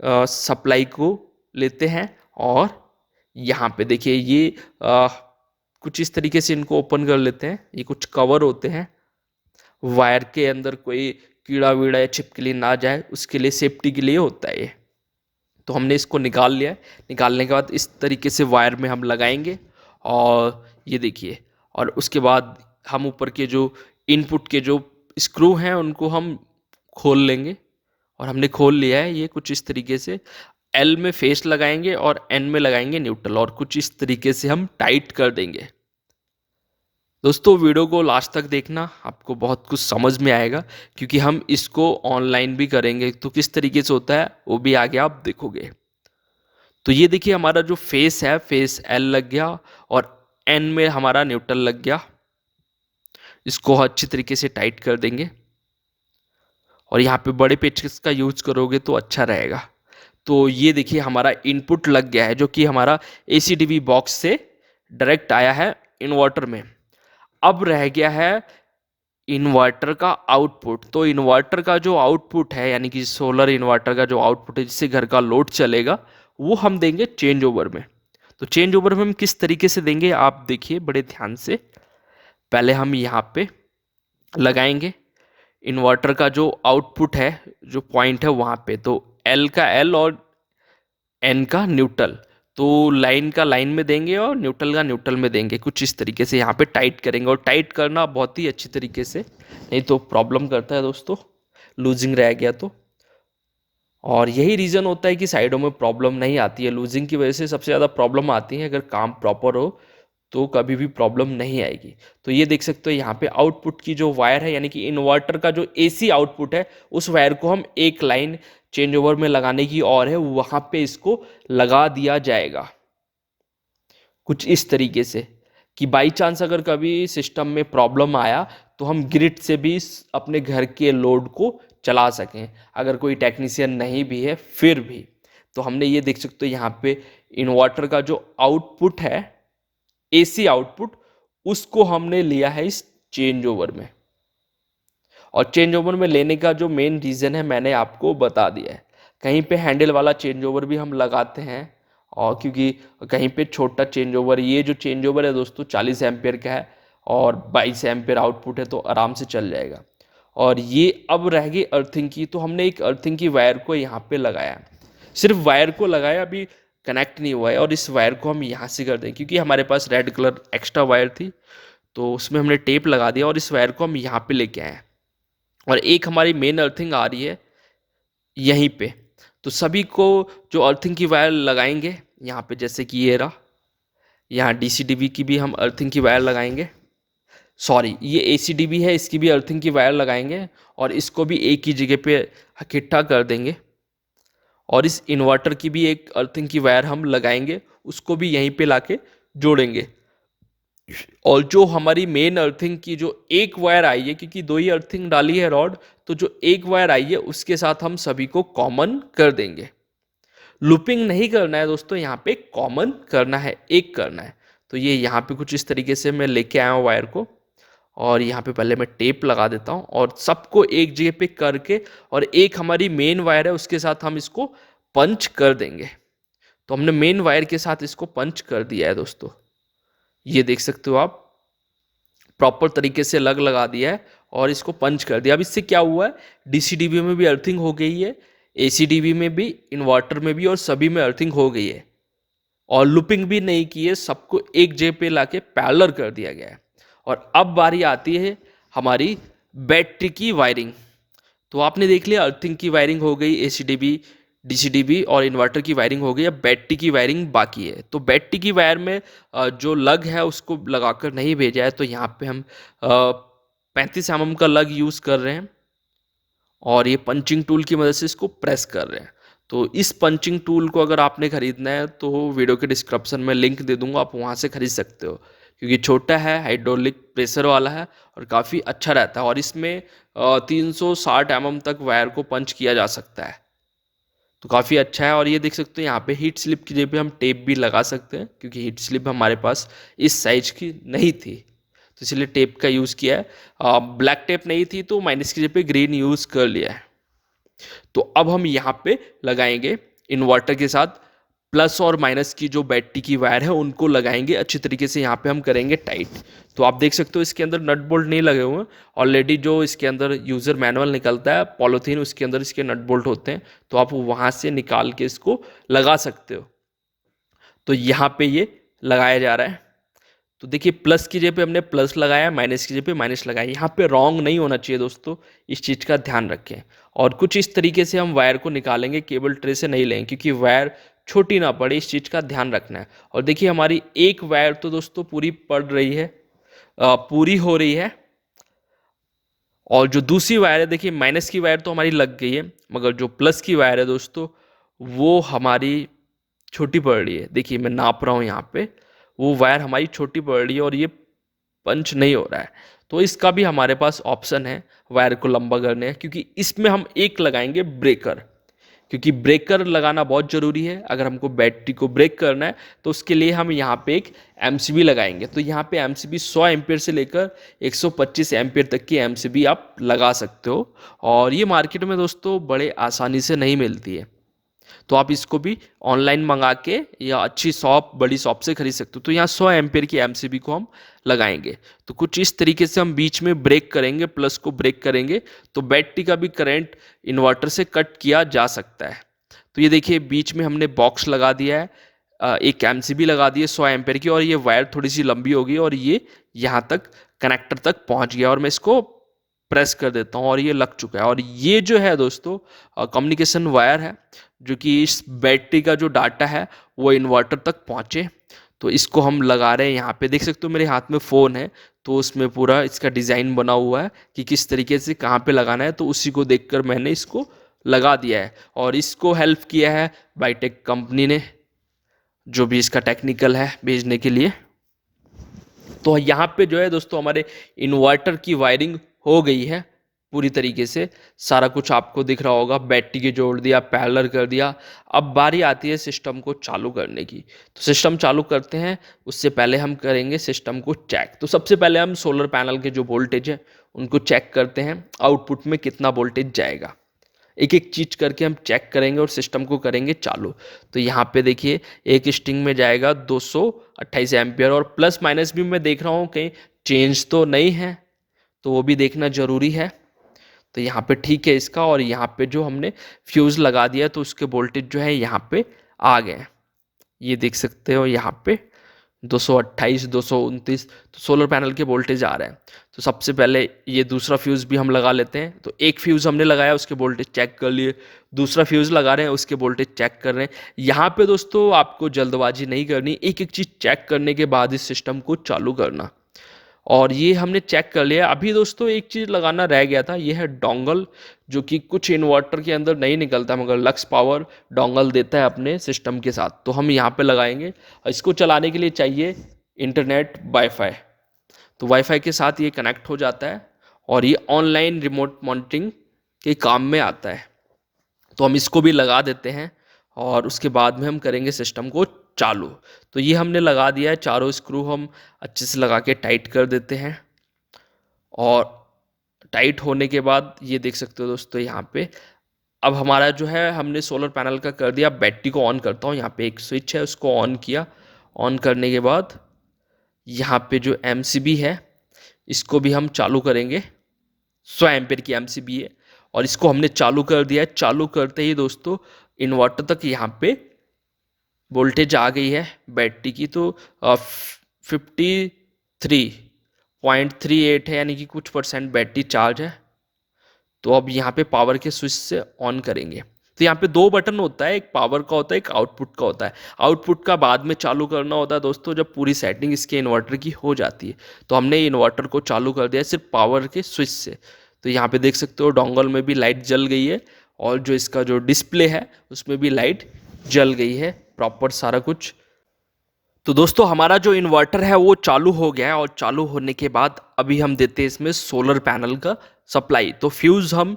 सप्लाई को लेते हैं और यहाँ पे देखिए ये कुछ इस तरीके से इनको ओपन कर लेते हैं। ये कुछ कवर होते हैं, वायर के अंदर कोई कीड़ा वीड़ा या छिपकली ना जाए उसके लिए, सेफ्टी के लिए होता है ये। तो हमने इसको निकाल लिया है। निकालने के बाद इस तरीके से वायर में हम लगाएंगे और ये देखिए, और उसके बाद हम ऊपर के जो इनपुट के जो स्क्रू हैं उनको हम खोल लेंगे। और हमने खोल लिया है ये कुछ इस तरीके से, एल में फेस लगाएंगे और एन में लगाएंगे न्यूट्रल, और कुछ इस तरीके से हम टाइट कर देंगे। दोस्तों वीडियो को लास्ट तक देखना, आपको बहुत कुछ समझ में आएगा, क्योंकि हम इसको ऑनलाइन भी करेंगे तो किस तरीके से होता है वो भी आगे आप देखोगे। तो ये देखिए हमारा जो फेस है, फेस एल लग गया और एन में हमारा न्यूट्रल लग गया। इसको अच्छी तरीके से टाइट कर देंगे और यहाँ पे बड़े पेचकस का यूज करोगे तो अच्छा रहेगा। तो ये देखिए हमारा इनपुट लग गया है, जो कि हमारा एसीडीवी बॉक्स से डायरेक्ट आया है इन्वर्टर में। अब रह गया है इन्वर्टर का आउटपुट। तो इन्वर्टर का जो आउटपुट है, यानी कि सोलर इन्वर्टर का जो आउटपुट है जिससे घर का लोड चलेगा, वो हम देंगे चेंज ओवर में। तो चेंज ओवर में हम किस तरीके से देंगे आप देखिए बड़े ध्यान से। पहले हम यहाँ पे लगाएंगे इन्वर्टर का जो आउटपुट है, जो पॉइंट है वहाँ पे, तो एल का एल और एन का न्यूट्रल, तो लाइन का लाइन में देंगे और न्यूट्रल का न्यूट्रल में देंगे। कुछ इस तरीके से यहाँ पे टाइट करेंगे, और टाइट करना बहुत ही अच्छी तरीके से, नहीं तो प्रॉब्लम करता है दोस्तों, लूजिंग रह गया तो। और यही रीज़न होता है कि साइडों में प्रॉब्लम नहीं आती है, लूजिंग की वजह से सबसे ज़्यादा प्रॉब्लम आती है। अगर काम प्रॉपर हो तो कभी भी प्रॉब्लम नहीं आएगी। तो ये देख सकते हो यहाँ पे आउटपुट की जो वायर है, यानी कि इन्वर्टर का जो एसी आउटपुट है, उस वायर को हम एक लाइन चेंज ओवर में लगाने की और है, वहाँ पे इसको लगा दिया जाएगा कुछ इस तरीके से, कि बाई चांस अगर कभी सिस्टम में प्रॉब्लम आया तो हम ग्रिड से भी अपने घर के लोड को चला सकें, अगर कोई टेक्नीशियन नहीं भी है फिर भी। तो हमने ये देख सकते हो यहाँ पे इन्वर्टर का जो आउटपुट है, एसी आउटपुट, उसको हमने लिया है इस चेंज ओवर में। और चेंज ओवर में लेने का जो मेन रीज़न है मैंने आपको बता दिया है। कहीं पे हैंडल वाला चेंज ओवर भी हम लगाते हैं, और क्योंकि कहीं पे छोटा चेंज ओवर, ये जो चेंज ओवर है दोस्तों 40 एम्पेयर का है और 22 एम्पेयर आउटपुट है, तो आराम से चल जाएगा। और ये अब रह गई अर्थिंग की, तो हमने एक अर्थिंग की वायर को यहाँ पे लगाया, सिर्फ वायर को लगाया, अभी कनेक्ट नहीं हुआ है। और इस वायर को हम यहाँ से कर दें, क्योंकि हमारे पास रेड कलर एक्स्ट्रा वायर थी तो उसमें हमने टेप लगा दिया और इस वायर को हम यहाँ पे लेके आए हैं। और एक हमारी मेन अर्थिंग आ रही है यहीं पे। तो सभी को जो अर्थिंग की वायर लगाएंगे यहाँ पे, जैसे कि ये रहा, यहाँ डीसीडीबी की भी हम अर्थिंग की वायर लगाएंगे, सॉरी ये एसीडीबी है, इसकी भी अर्थिंग की वायर लगाएंगे और इसको भी एक ही जगह पे इकट्ठा कर देंगे। और इस इन्वर्टर की भी एक अर्थिंग की वायर हम लगाएंगे, उसको भी यहीं पे लाके जोड़ेंगे। और जो हमारी मेन अर्थिंग की जो एक वायर आई है, क्योंकि दो ही अर्थिंग डाली है रॉड, तो जो एक वायर आई है उसके साथ हम सभी को कॉमन कर देंगे। लूपिंग नहीं करना है दोस्तों, यहाँ पे कॉमन करना है, एक करना है। तो ये यहाँ पे कुछ इस तरीके से मैं लेके आया हूँ वायर को, और यहाँ पे पहले मैं टेप लगा देता हूँ और सबको एक जगह पे करके, और एक हमारी मेन वायर है उसके साथ हम इसको पंच कर देंगे। तो हमने मेन वायर के साथ इसको पंच कर दिया है दोस्तों, ये देख सकते हो आप, प्रॉपर तरीके से लगा दिया है और इसको पंच कर दिया। अब इससे क्या हुआ है, डीसीडीबी में भी अर्थिंग हो गई है, एसीडीबी में भी, इन्वर्टर में भी, और सभी में अर्थिंग हो गई है, और लूपिंग भी नहीं की है, सबको एक जगह पे लाके पैरेलल कर दिया गया है। और अब बारी आती है हमारी बैटरी की वायरिंग। तो आपने देख लिया, अर्थिंग की वायरिंग हो गई, एसीडीबी, डीसीडीबी और इन्वर्टर की वायरिंग हो गई। अब बैटरी की वायरिंग बाकी है। तो बैटरी की वायर में जो लग है उसको लगाकर नहीं भेजा है, तो यहाँ पे हम 35 mm का लग यूज़ कर रहे हैं, और ये पंचिंग टूल की मदद से इसको प्रेस कर रहे हैं। तो इस पंचिंग टूल को अगर आपने खरीदना है तो वीडियो के डिस्क्रिप्शन में लिंक दे दूंगा, आप वहाँ से खरीद सकते हो, क्योंकि छोटा है, हाइड्रोलिक प्रेशर वाला है और काफ़ी अच्छा रहता है, और इसमें 360 mm तक वायर को पंच किया जा सकता है। तो काफ़ी अच्छा है। और ये देख सकते हो यहाँ पे हीट स्लिप की जगह पे हम टेप भी लगा सकते हैं, क्योंकि हीट स्लिप हमारे पास इस साइज की नहीं थी, तो इसलिए टेप का यूज़ किया है। ब्लैक टेप नहीं थी तो माइनस की जगह पे ग्रीन यूज़ कर लिया है। तो अब हम यहाँ पे लगाएंगे इन्वर्टर के साथ प्लस और माइनस की जो बैटरी की वायर है उनको लगाएंगे अच्छी तरीके से, यहाँ पे हम करेंगे टाइट। तो आप देख सकते हो इसके अंदर नट बोल्ट नहीं लगे हुए हैं, ऑलरेडी जो इसके अंदर यूज़र मैनुअल निकलता है पॉलीथीन, उसके अंदर इसके नट बोल्ट होते हैं, तो आप वहाँ से निकाल के इसको लगा सकते हो। तो यहाँ पे ये लगाया जा रहा है। तो देखिए प्लस की जगह पे हमने प्लस लगाया, माइनस की जगह पे माइनस लगाया, यहाँ पे रॉन्ग नहीं होना चाहिए दोस्तों, इस चीज़ का ध्यान रखें। और कुछ इस तरीके से हम वायर को निकालेंगे, केबल ट्रे से नहीं लेंगे, क्योंकि वायर छोटी ना पड़े, इस चीज़ का ध्यान रखना है। और देखिए हमारी एक वायर तो दोस्तों पूरी पड़ रही है, पूरी हो रही है, और जो दूसरी वायर है, देखिए माइनस की वायर तो हमारी लग गई है, मगर जो प्लस की वायर है दोस्तों वो हमारी छोटी पड़ रही है। देखिए मैं नाप रहा हूँ यहाँ पे, वो वायर हमारी छोटी पड़ रही है और ये पंच नहीं हो रहा है। तो इसका भी हमारे पास ऑप्शन है वायर को लंबा करने का, क्योंकि इसमें हम एक लगाएंगे ब्रेकर, क्योंकि ब्रेकर लगाना बहुत ज़रूरी है। अगर हमको बैटरी को ब्रेक करना है तो उसके लिए हम यहाँ पे एक एमसीबी लगाएंगे। तो यहाँ पे एमसीबी 100 एम्पियर से लेकर 125 एम्पियर तक की एमसीबी आप लगा सकते हो, और ये मार्केट में दोस्तों बड़े आसानी से नहीं मिलती है, तो आप इसको भी ऑनलाइन मंगा के या अच्छी शॉप, बड़ी शॉप से खरीद सकते हो। तो यहाँ 100 एम्पियर की एमसीबी को हम लगाएंगे। तो कुछ इस तरीके से हम बीच में ब्रेक करेंगे, प्लस को ब्रेक करेंगे, तो बैटरी का भी करंट इन्वर्टर से कट किया जा सकता है। तो ये देखिए बीच में हमने बॉक्स लगा दिया है, एक एमसीबी लगा दी है 100 एम्पियर की, और ये वायर थोड़ी सी लंबी होगी और ये यहाँ तक कनेक्टर तक पहुँच गया, और मैं इसको प्रेस कर देता हूँ और ये लग चुका है। और ये जो है दोस्तों कम्युनिकेशन वायर है, जो कि इस बैटरी का जो डाटा है वो इन्वर्टर तक पहुँचे। तो इसको हम लगा रहे हैं, यहाँ पे देख सकते हो मेरे हाथ में फ़ोन है, तो उसमें पूरा इसका डिज़ाइन बना हुआ है कि किस तरीके से कहाँ पे लगाना है, तो उसी को देखकर मैंने इसको लगा दिया है। और इसको हेल्प किया है बाईटेक कंपनी ने, जो भी इसका टेक्निकल है भेजने के लिए। तो यहाँ पे जो है दोस्तों हमारे इन्वर्टर की वायरिंग हो गई है पूरी तरीके से, सारा कुछ आपको दिख रहा होगा, बैटरी के जोड़ दिया, पैरेलल कर दिया। अब बारी आती है सिस्टम को चालू करने की। तो सिस्टम चालू करते हैं, उससे पहले हम करेंगे सिस्टम को चेक। तो सबसे पहले हम सोलर पैनल के जो वोल्टेज है उनको चेक करते हैं, आउटपुट में कितना वोल्टेज जाएगा, एक एक चीज करके हम चेक करेंगे और सिस्टम को करेंगे चालू। तो यहाँ पे देखिए एक स्ट्रिंग में जाएगा 228 एम्पियर, और प्लस माइनस भी मैं देख रहा हूँ कहीं चेंज तो नहीं है, तो वो भी देखना जरूरी है। तो यहाँ पे ठीक है इसका, और यहाँ पे जो हमने फ्यूज लगा दिया तो उसके वोल्टेज जो है यहाँ पे आ गए, ये देख सकते हो यहाँ पे 228, 229, तो सोलर पैनल के वोल्टेज आ रहे हैं। तो सबसे पहले ये दूसरा फ्यूज़ भी हम लगा लेते हैं। तो एक फ्यूज़ हमने लगाया, उसके वोल्टेज चेक कर लिए, दूसरा फ्यूज़ लगा रहे हैं, उसके वोल्टेज चेक कर रहे हैं। यहाँ पे दोस्तों आपको जल्दबाजी नहीं करनी, एक एक चीज़ चेक करने के बाद इस सिस्टम को चालू करना। और ये हमने चेक कर लिया। अभी दोस्तों एक चीज़ लगाना रह गया था, ये है डोंगल, जो कि कुछ इन्वर्टर के अंदर नहीं निकलता, मगर लक्स पावर डोंगल देता है अपने सिस्टम के साथ। तो हम यहाँ पे लगाएंगे, और इसको चलाने के लिए चाहिए इंटरनेट वाईफाई। तो वाईफाई के साथ ये कनेक्ट हो जाता है और ये ऑनलाइन रिमोट मॉनिटरिंग के काम में आता है। तो हम इसको भी लगा देते हैं और उसके बाद में हम करेंगे सिस्टम को चालू। तो ये हमने लगा दिया है, चारों स्क्रू हम अच्छे से लगा के टाइट कर देते हैं। और टाइट होने के बाद ये देख सकते हो दोस्तों यहाँ पे अब हमारा जो है हमने सोलर पैनल का कर दिया। बैटरी को ऑन करता हूँ, यहाँ पे एक स्विच है उसको ऑन किया। ऑन करने के बाद यहाँ पे जो एमसीबी है इसको भी हम चालू करेंगे। 100 एम्पेयर की एमसीबी है और इसको हमने चालू कर दिया है। चालू करते ही दोस्तों इन्वर्टर तक यहाँ पे वोल्टेज आ गई है बैटरी की। तो 53.38 है, यानी कि कुछ परसेंट बैटरी चार्ज है। तो अब यहाँ पे पावर के स्विच से ऑन करेंगे। तो यहाँ पे दो बटन होता है, एक पावर का होता है, एक आउटपुट का होता है। आउटपुट का बाद में चालू करना होता है दोस्तों जब पूरी सेटिंग इसके इन्वर्टर की हो जाती है। तो हमने इन्वर्टर को चालू कर दिया सिर्फ पावर के स्विच से। तो यहाँ पे देख सकते हो डोंगल में भी लाइट जल गई है और जो इसका जो डिस्प्ले है उसमें भी लाइट जल गई है, प्रॉपर सारा कुछ। तो दोस्तों हमारा जो इन्वर्टर है वो चालू हो गया है और चालू होने के बाद अभी हम देते हैं इसमें सोलर पैनल का सप्लाई। तो फ्यूज़ हम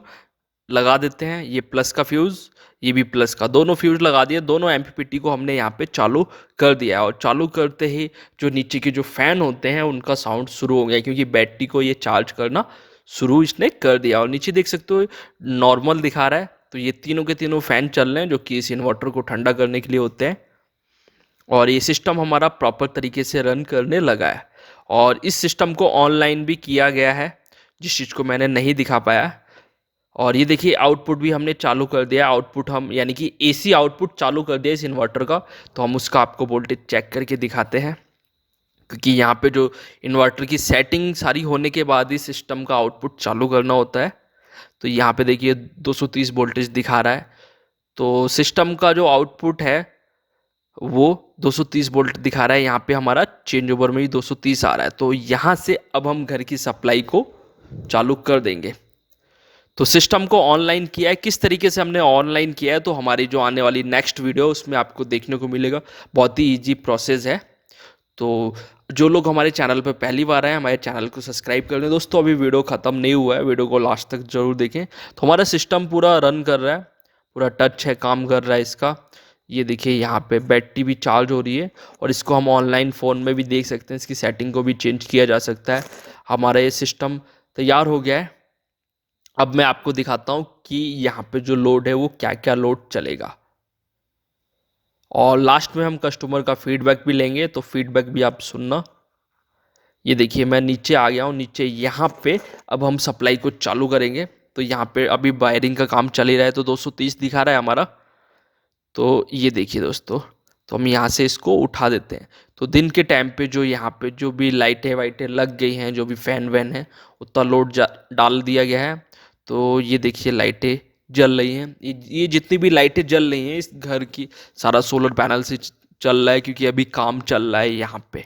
लगा देते हैं, ये प्लस का फ्यूज़, ये भी प्लस का, दोनों फ्यूज़ लगा दिए। दोनों एमपीपीटी को हमने यहाँ पे चालू कर दिया है और चालू करते ही जो नीचे के जो फ़ैन होते हैं उनका साउंड शुरू हो गया, क्योंकि बैटरी को ये चार्ज करना शुरू इसने कर दिया। और नीचे देख सकते हो नॉर्मल दिखा रहा है। तो ये तीनों के तीनों फ़ैन चल रहे हैं जो कि इस इन्वर्टर को ठंडा करने के लिए होते हैं। और ये सिस्टम हमारा प्रॉपर तरीके से रन करने लगा है। और इस सिस्टम को ऑनलाइन भी किया गया है, जिस चीज़ को मैंने नहीं दिखा पाया। और ये देखिए आउटपुट भी हमने चालू कर दिया। आउटपुट हम यानी कि एसी आउटपुट चालू कर दिया इस इन्वर्टर का। तो हम उसका आपको वोल्टेज चेक करके दिखाते हैं, क्योंकि यहाँ पे जो इन्वर्टर की सेटिंग सारी होने के बाद ही सिस्टम का आउटपुट चालू करना होता है। तो यहाँ पे देखिए 230 वोल्टेज दिखा रहा है। तो सिस्टम का जो आउटपुट है वो 230 वोल्ट दिखा रहा है। यहाँ पे हमारा चेंज ओवर में ही 230 आ रहा है। तो यहाँ से अब हम घर की सप्लाई को चालू कर देंगे। तो सिस्टम को ऑनलाइन किया है, किस तरीके से हमने ऑनलाइन किया है तो हमारी जो आने वाली नेक्स्ट वीडियो उसमें आपको देखने को मिलेगा। बहुत ही ईजी प्रोसेस है। तो जो लोग हमारे चैनल पर पहली बार आए हमारे चैनल को सब्सक्राइब कर लें। दोस्तों अभी वीडियो ख़त्म नहीं हुआ है, वीडियो को लास्ट तक जरूर देखें। तो हमारा सिस्टम पूरा रन कर रहा है, पूरा टच है, काम कर रहा है इसका। ये देखिए यहाँ पे बैटरी भी चार्ज हो रही है और इसको हम ऑनलाइन फ़ोन में भी देख सकते हैं। इसकी सेटिंग को भी चेंज किया जा सकता है। हमारा ये सिस्टम तैयार हो गया है। अब मैं आपको दिखाता हूँ कि यहाँ पे जो लोड है वो क्या क्या लोड चलेगा। और लास्ट में हम कस्टमर का फीडबैक भी लेंगे, तो फीडबैक भी आप सुनना। ये देखिए मैं नीचे आ गया हूँ। नीचे यहाँ पे अब हम सप्लाई को चालू करेंगे। तो यहाँ पे अभी वायरिंग का काम चल ही रहा है। तो 230 दिखा रहा है हमारा। तो ये देखिए दोस्तों, तो हम यहाँ से इसको उठा देते हैं। तो दिन के टाइम पे जो यहाँ पे जो भी लाइटें वाइटें लग गई हैं, जो भी फैन वैन है, उतना लोड डाल दिया गया है। तो ये देखिए लाइटें जल रही हैं। ये जितनी भी लाइटें जल रही हैं इस घर की सारा सोलर पैनल से चल रहा है, क्योंकि अभी काम चल रहा है यहाँ पे।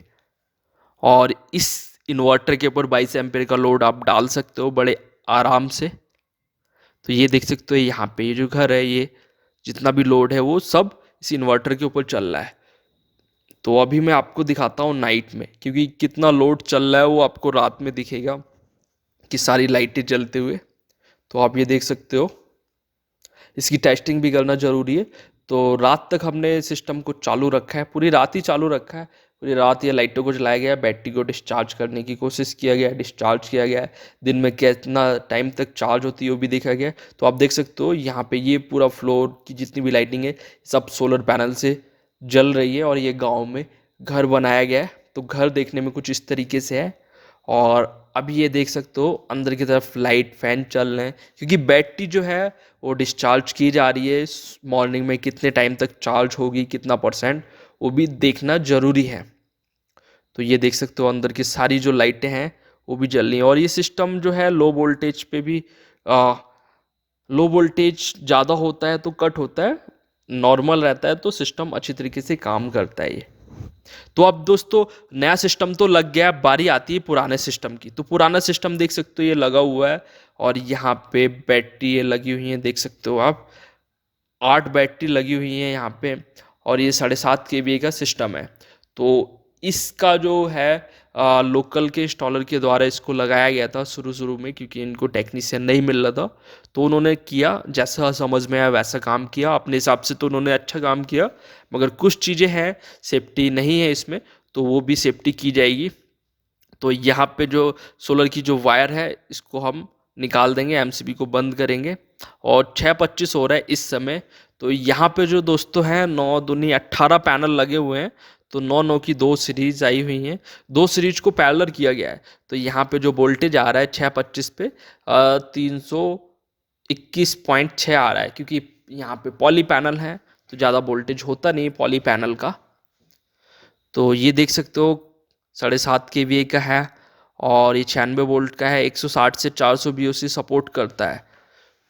और इस इन्वर्टर के ऊपर 22 एम्पेयर का लोड आप डाल सकते हो बड़े आराम से। तो ये देख सकते हो यहाँ पे ये जो घर है, ये जितना भी लोड है वो सब इस इन्वर्टर के ऊपर चल रहा है। तो अभी मैं आपको दिखाता हूँ नाइट में, क्योंकि कितना लोड चल रहा है वो आपको रात में दिखेगा कि सारी लाइटें जलते हुए। तो आप ये देख सकते हो। इसकी टेस्टिंग भी करना ज़रूरी है। तो रात तक हमने सिस्टम को चालू रखा है, पूरी रात ही चालू रखा है। पूरी रात ये लाइटों को जलाया गया है, बैटरी को डिस्चार्ज करने की कोशिश किया गया है, डिस्चार्ज किया गया है। दिन में कितना टाइम तक चार्ज होती है वो भी देखा गया है। तो आप देख सकते हो यहाँ पे ये पूरा फ्लोर की जितनी भी लाइटिंग है सब सोलर पैनल से जल रही है। और ये गाँव में घर बनाया गया है। तो घर देखने में कुछ इस तरीके से है। और अभी ये देख सकते हो अंदर की तरफ लाइट फैन चल रहे हैं, क्योंकि बैटरी जो है वो डिस्चार्ज की जा रही है। मॉर्निंग में कितने टाइम तक चार्ज होगी, कितना परसेंट, वो भी देखना ज़रूरी है। तो ये देख सकते हो अंदर की सारी जो लाइटें हैं वो भी जल रही हैं। और ये सिस्टम जो है लो वोल्टेज पे भी लो वोल्टेज ज़्यादा होता है तो कट होता है, नॉर्मल रहता है तो सिस्टम अच्छी तरीके से काम करता है ये। तो अब दोस्तों नया सिस्टम तो लग गया, बारी आती है पुराने सिस्टम की। तो पुराना सिस्टम देख सकते हो ये लगा हुआ है और यहाँ पे बैटरी ये लगी हुई है, देख सकते हो आप 8 बैटरी लगी हुई हैं यहाँ पे। और ये 7.5 kVA का सिस्टम है। तो इसका जो है लोकल के इंस्टॉलर के द्वारा इसको लगाया गया था शुरू शुरू में, क्योंकि इनको टेक्नीशियन नहीं मिल रहा था। तो उन्होंने किया, जैसा समझ में आया वैसा काम किया अपने हिसाब से, तो उन्होंने अच्छा काम किया। मगर कुछ चीज़ें हैं, सेफ्टी नहीं है इसमें, तो वो भी सेफ्टी की जाएगी। तो यहाँ पे जो सोलर की जो वायर है इसको हम निकाल देंगे, एमसीबी को बंद करेंगे। और 6:25 हो रहा है इस समय। तो यहाँ पे जो दोस्तों हैं 9 दूनी 18 पैनल लगे हुए हैं। तो 9 की दो सीरीज आई हुई हैं, दो सीरीज को पैरेलल किया गया है। तो यहाँ पे जो वोल्टेज आ रहा है 6:25 पे 321.6 आ रहा है, क्योंकि यहाँ पे पॉली पैनल है तो ज़्यादा वोल्टेज होता नहीं पॉली पैनल का। तो ये देख सकते हो 7.5 kVA का है, और ये 96 वोल्ट का है, 160 से 400 BOC सपोर्ट करता है।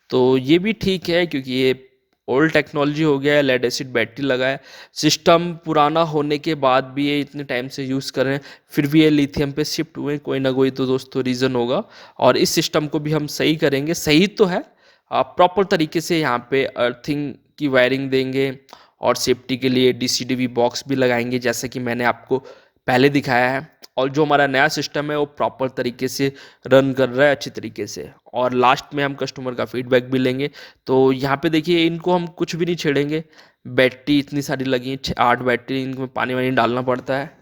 तो ये भी ठीक है, क्योंकि ये ओल्ड टेक्नोलॉजी हो गया है, लेड एसिड बैटरी लगा है। सिस्टम पुराना होने के बाद भी ये इतने टाइम से यूज़ कर रहे हैं, फिर भी ये लिथियम पे शिफ्ट हुए, कोई ना कोई तो दोस्तों रीज़न होगा। और इस सिस्टम को भी हम सही करेंगे, सही तो है, प्रॉपर तरीके से यहाँ पे अर्थिंग की वायरिंग देंगे, और सेफ्टी के लिए डीसीडीवी बॉक्स भी लगाएंगे, जैसे कि मैंने आपको पहले दिखाया है। और जो हमारा नया सिस्टम है वो प्रॉपर तरीके से रन कर रहा है अच्छी तरीके से। और लास्ट में हम कस्टमर का फीडबैक भी लेंगे। तो यहाँ पे देखिए, इनको हम कुछ भी नहीं छेड़ेंगे। बैटरी इतनी सारी लगी है, 8 बैटरी, इनमें पानी वानी डालना पड़ता है।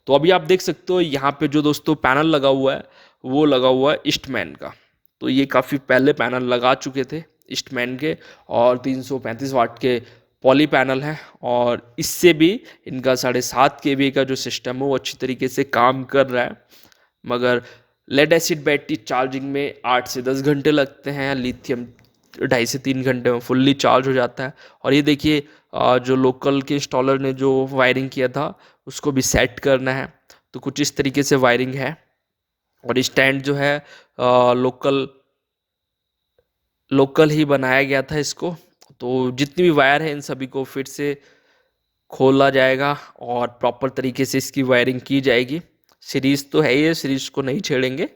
तो अभी आप देख सकते हो यहाँ पे जो दोस्तों पैनल लगा हुआ है वो लगा हुआ है ईस्टमैन का। तो ये काफ़ी पहले पैनल लगा चुके थे ईस्टमैन के, और 335 वाट के पॉली पैनल है। और इससे भी इनका 7.5 kVA का जो सिस्टम है वो अच्छी तरीके से काम कर रहा है। मगर लेड एसिड बैटरी चार्जिंग में 8 से 10 घंटे लगते हैं, लिथियम 2.5 से 3 घंटे में फुल्ली चार्ज हो जाता है। और ये देखिए, जो लोकल के इंस्टॉलर ने जो वायरिंग किया था उसको भी सेट करना है। तो कुछ इस तरीके से वायरिंग है। और स्टैंड जो है लोकल लोकल ही बनाया गया था इसको। तो जितनी भी वायर है इन सभी को फिर से खोला जाएगा और प्रॉपर तरीके से इसकी वायरिंग की जाएगी। सीरीज तो है ही, सीरीज को नहीं छेड़ेंगे।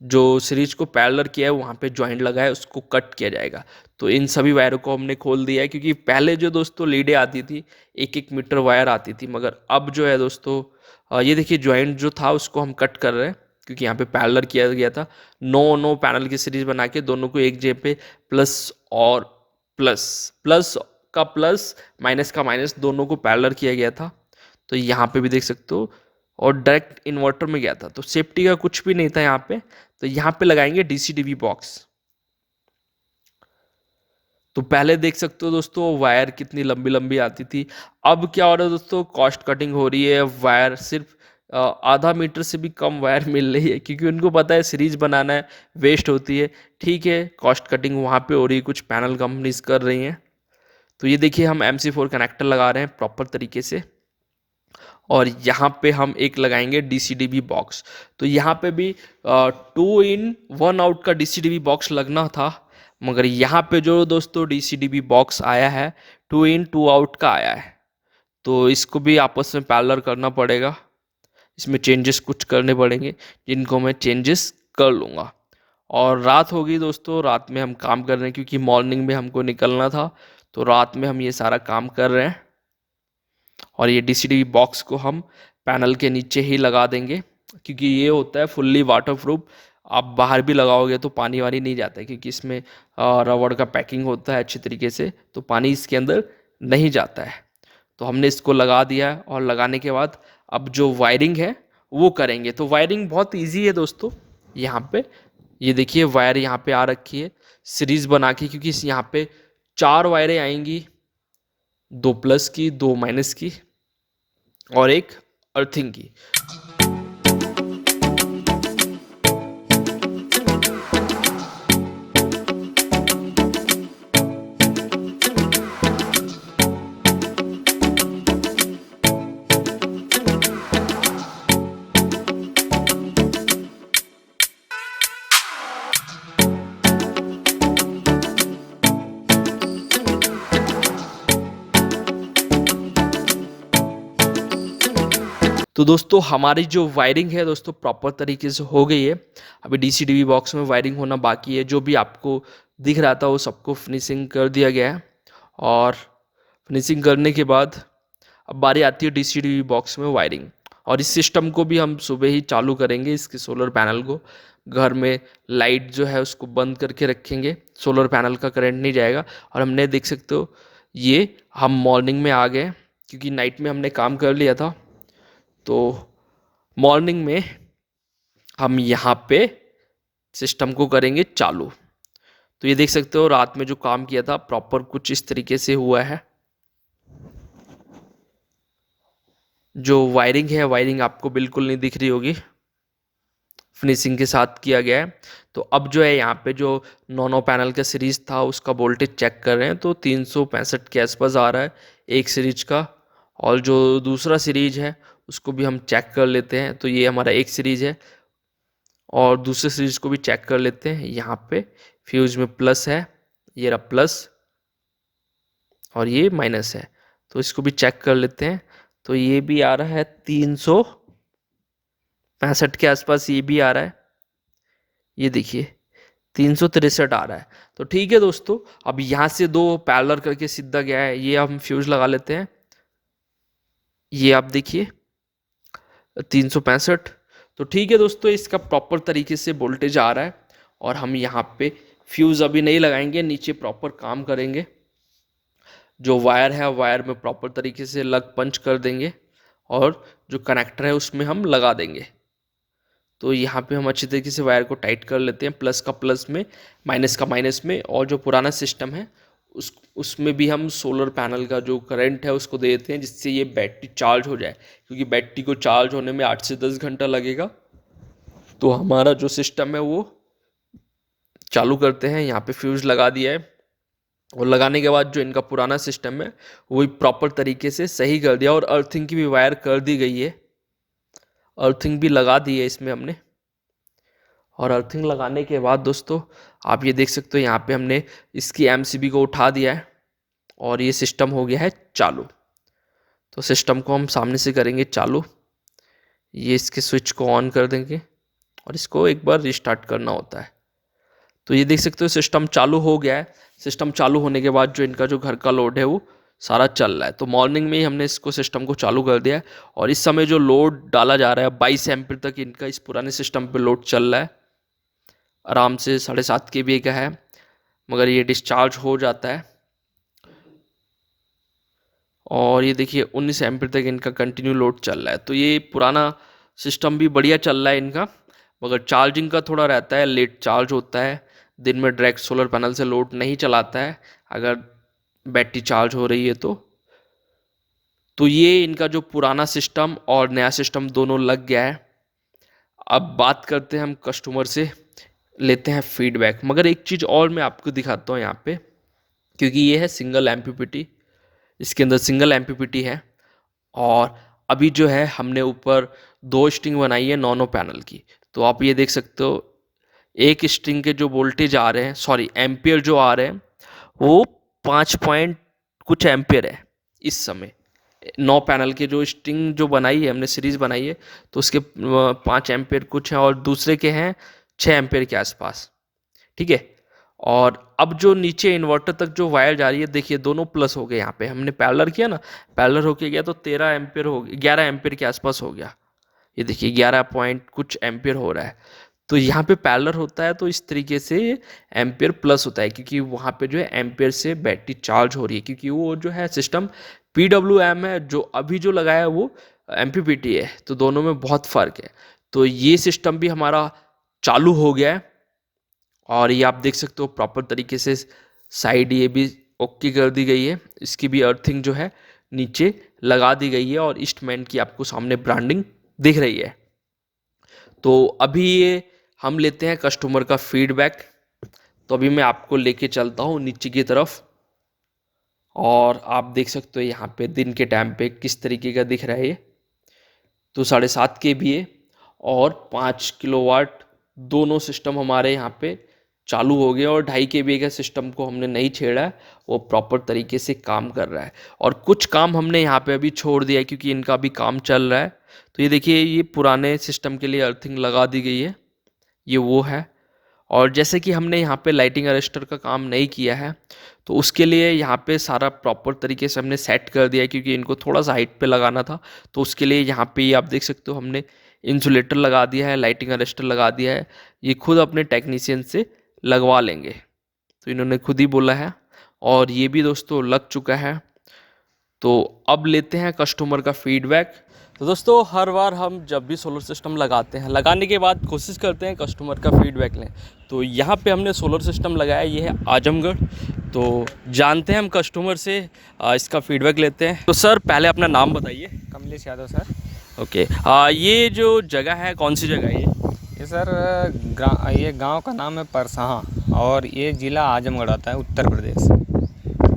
जो सीरीज को पैरेलल किया है वहाँ पे जॉइंट लगा है उसको कट किया जाएगा। तो इन सभी वायरों को हमने खोल दिया है, क्योंकि पहले जो दोस्तों लीडें आती थी 1-1 मीटर वायर आती थी, मगर अब जो है दोस्तों ये देखिए जॉइंट जो था उसको हम कट कर रहे हैं, क्योंकि यहाँ पे पैरेलल किया गया था। 9 पैनल की सीरीज बना के दोनों को एक जगह पे प्लस और प्लस, प्लस का प्लस माइनस का माइनस दोनों को पैरेलल किया गया था। तो यहाँ पे भी देख सकते हो, और डायरेक्ट इन्वर्टर में गया था, तो सेफ्टी का कुछ भी नहीं था यहाँ पे। तो यहाँ पे लगाएंगे डीसीडीवी बॉक्स। तो पहले देख सकते हो दोस्तों वायर कितनी लंबी लंबी आती थी। अब क्या हो रहा है दोस्तों, कॉस्ट कटिंग हो रही है, वायर सिर्फ आधा मीटर से भी कम वायर मिल रही है, क्योंकि उनको पता है सीरीज बनाना है, वेस्ट होती है। ठीक है, कॉस्ट कटिंग वहाँ पे हो रही है, कुछ पैनल कंपनीज कर रही हैं। तो ये देखिए हम MC4 कनेक्टर लगा रहे हैं प्रॉपर तरीके से, और यहाँ पे हम एक लगाएंगे डीसीडीवी बॉक्स। तो यहाँ पे भी 2 in 1 out का डीसीडीवी बॉक्स लगना था, मगर यहाँ पे जो दोस्तों डीसीडीवी बॉक्स आया है 2 in 2 out का आया है। तो इसको भी आपस में पैरेलल करना पड़ेगा, इसमें चेंजेस कुछ करने पड़ेंगे, जिनको मैं चेंजेस कर लूँगा। और रात हो गई दोस्तों, रात में हम काम कर रहे हैं, क्योंकि मॉर्निंग में हमको निकलना था। तो रात में हम ये सारा काम कर रहे हैं। और ये डीसीडीवी बॉक्स को हम पैनल के नीचे ही लगा देंगे, क्योंकि ये होता है फुल्ली वाटरप्रूफ। आप बाहर भी लगाओगे तो पानी वानी नहीं जाता है, क्योंकि इसमें रबड़ का पैकिंग होता है अच्छी तरीके से, तो पानी इसके अंदर नहीं जाता है। तो हमने इसको लगा दिया है, और लगाने के बाद अब जो वायरिंग है वो करेंगे। तो वायरिंग बहुत ईजी है दोस्तों। यहाँ पे ये देखिए वायर यहाँ पे आ रखी है सीरीज बना के, क्योंकि यहाँ पे 4 वायरें आएंगी, 2 प्लस की, 2 माइनस की, और एक अर्थिंग की। तो दोस्तों हमारी जो वायरिंग है दोस्तों प्रॉपर तरीके से हो गई है। अभी डीसीडीवी बॉक्स में वायरिंग होना बाकी है। जो भी आपको दिख रहा था वो सबको फिनिशिंग कर दिया गया है, और फिनिशिंग करने के बाद अब बारी आती है डीसीडीवी बॉक्स में वायरिंग। और इस सिस्टम को भी हम सुबह ही चालू करेंगे, इसके सोलर पैनल को। घर में लाइट जो है उसको बंद करके रखेंगे, सोलर पैनल का करंट नहीं जाएगा। और हमने देख सकते हो ये हम मॉर्निंग में आ गए, क्योंकि नाइट में हमने काम कर लिया था। तो मॉर्निंग में हम यहाँ पे सिस्टम को करेंगे चालू। तो ये देख सकते हो रात में जो काम किया था प्रॉपर कुछ इस तरीके से हुआ है। जो वायरिंग है, वायरिंग आपको बिल्कुल नहीं दिख रही होगी, फिनिशिंग के साथ किया गया है। तो अब जो है यहाँ पे जो नॉनो पैनल का सीरीज था उसका वोल्टेज चेक कर रहे हैं, तो 365 के आसपास आ रहा है एक सीरीज का। और जो दूसरा सीरीज है उसको भी हम चेक कर लेते हैं। तो ये हमारा एक सीरीज है और दूसरे सीरीज को भी चेक कर लेते हैं। यहाँ पे फ्यूज में प्लस है, ये रहा प्लस, और ये माइनस है। तो इसको भी चेक कर लेते हैं। तो ये भी आ रहा है 365 के आसपास, ये भी आ रहा है, ये देखिए 363 आ रहा है। तो ठीक है दोस्तों, अब यहाँ से दो पैरेलल करके सीधा गया है, ये हम फ्यूज लगा लेते हैं। ये आप देखिए 365। तो ठीक है दोस्तों, इसका प्रॉपर तरीके से वोल्टेज आ रहा है। और हम यहाँ पे फ्यूज अभी नहीं लगाएंगे, नीचे प्रॉपर काम करेंगे। जो वायर है वायर में प्रॉपर तरीके से लग पंच कर देंगे और जो कनेक्टर है उसमें हम लगा देंगे। तो यहाँ पे हम अच्छी तरीके से वायर को टाइट कर लेते हैं, प्लस का प्लस में, माइनस का माइनस में। और जो पुराना सिस्टम है उसमें भी हम सोलर पैनल का जो करंट है उसको दे देते हैं, जिससे ये बैटरी चार्ज हो जाए, क्योंकि बैटरी को चार्ज होने में 8 से 10 घंटा लगेगा। तो हमारा जो सिस्टम है वो चालू करते हैं। यहाँ पे फ्यूज लगा दिया है और लगाने के बाद जो इनका पुराना सिस्टम है वही प्रॉपर तरीके से सही कर दिया। और अर्थिंग की भी वायर कर दी गई है, अर्थिंग भी लगा दी है इसमें हमने। और अर्थिंग लगाने के बाद दोस्तों आप ये देख सकते हो यहाँ पे हमने इसकी एमसीबी को उठा दिया है और ये सिस्टम हो गया है चालू। तो सिस्टम को हम सामने से करेंगे चालू, ये इसके स्विच को ऑन कर देंगे और इसको एक बार रिस्टार्ट करना होता है। तो ये देख सकते हो सिस्टम चालू हो गया है। सिस्टम चालू होने के बाद जो इनका जो घर का लोड है वो सारा चल रहा है। तो मॉर्निंग में ही हमने इसको सिस्टम को चालू कर दिया है और इस समय जो लोड डाला जा रहा है 22 एम्पीयर तक इनका इस पुराने सिस्टम पे लोड चल रहा है। आराम से 7.5 kVA का है, मगर ये डिस्चार्ज हो जाता है। और ये देखिए 19 एम्पीयर तक इनका कंटिन्यू लोड चल रहा है। तो ये पुराना सिस्टम भी बढ़िया चल रहा है इनका, मगर चार्जिंग का थोड़ा रहता है, लेट चार्ज होता है। दिन में डायरेक्ट सोलर पैनल से लोड नहीं चलाता है अगर बैटरी चार्ज हो रही है तो ये इनका जो पुराना सिस्टम और नया सिस्टम दोनों लग गया है। अब बात करते हैं हम कस्टमर से, लेते हैं फीडबैक। मगर एक चीज़ और मैं आपको दिखाता हूँ यहाँ पे, क्योंकि ये है सिंगल एमपीपीटी, इसके अंदर सिंगल एमपीपीटी है। और अभी जो है हमने ऊपर 2 स्ट्रिंग बनाई है नॉनो पैनल की। तो आप ये देख सकते हो एक स्ट्रिंग के जो वोल्टेज आ रहे हैं, सॉरी एम्पियर जो आ रहे हैं वो 5 पॉइंट कुछ एम्पियर है इस समय। 9 पैनल के जो स्ट्रिंग जो बनाई है हमने, सीरीज बनाई है, तो उसके 5 एम्पियर कुछ हैं और दूसरे के हैं 6 एम्पियर के आसपास। ठीक है। और अब जो नीचे इन्वर्टर तक जो वायर जा रही है, देखिए दोनों प्लस हो गए। यहाँ पे हमने पैरेलल किया ना, पैरेलल होके गया तो 13 एम्पियर हो गया, 11 एम्पियर के आसपास हो गया। ये देखिए 11 पॉइंट कुछ एम्पियर हो रहा है। तो यहाँ पे पैरेलल होता है तो इस तरीके से एम्पियर प्लस होता है, क्योंकि वहाँ पे जो है एम्पियर से बैटरी चार्ज हो रही है। क्योंकि वो जो है सिस्टम PWM है, जो अभी जो लगाया है वो MPPT है, तो दोनों में बहुत फ़र्क है। तो ये सिस्टम भी हमारा चालू हो गया है और ये आप देख सकते हो प्रॉपर तरीके से साइड ये भी ओके कर दी गई है। इसकी भी अर्थिंग जो है नीचे लगा दी गई है और ईस्टमैन की आपको सामने ब्रांडिंग दिख रही है। तो अभी ये हम लेते हैं कस्टमर का फीडबैक। तो अभी मैं आपको लेके चलता हूँ नीचे की तरफ और आप देख सकते हो यहाँ पे दिन के टाइम पे किस तरीके का दिख रहा है ये। तो 7.5 kVA और 5 किलोवाट दोनों सिस्टम हमारे यहाँ पे चालू हो गए और 2.5 kVA का सिस्टम को हमने नहीं छेड़ा है, वो प्रॉपर तरीके से काम कर रहा है। और कुछ काम हमने यहाँ पे अभी छोड़ दिया है क्योंकि इनका भी काम चल रहा है। तो ये देखिए ये पुराने सिस्टम के लिए अर्थिंग लगा दी गई है, ये वो है। और जैसे कि हमने यहाँ पे लाइटिंग अरेस्टर का काम नहीं किया है, तो उसके लिए यहाँ पे सारा प्रॉपर तरीके से हमने सेट कर दिया है, क्योंकि इनको थोड़ा सा हाइट पे लगाना था। तो उसके लिए यहाँ पे आप देख सकते हो हमने इंसुलेटर लगा दिया है, लाइटिंग अरेस्टर लगा दिया है। ये खुद अपने टेक्नीशियन से लगवा लेंगे, तो इन्होंने खुद ही बोला है। और ये भी दोस्तों लग चुका है। तो अब लेते हैं कस्टमर का फीडबैक। तो दोस्तों हर बार हम जब भी सोलर सिस्टम लगाते हैं, लगाने के बाद कोशिश करते हैं कस्टमर का फीडबैक लें। तो यहाँ पे हमने सोलर सिस्टम लगाया, ये है आजमगढ़। तो जानते हैं हम कस्टमर से, इसका फीडबैक लेते हैं। तो सर पहले अपना नाम बताइए। कमलेश यादव सर। ओके, ये जो जगह है कौन सी जगह है ये सर ये गांव का नाम है परसहा और ये ज़िला आजमगढ़ आता है, उत्तर प्रदेश।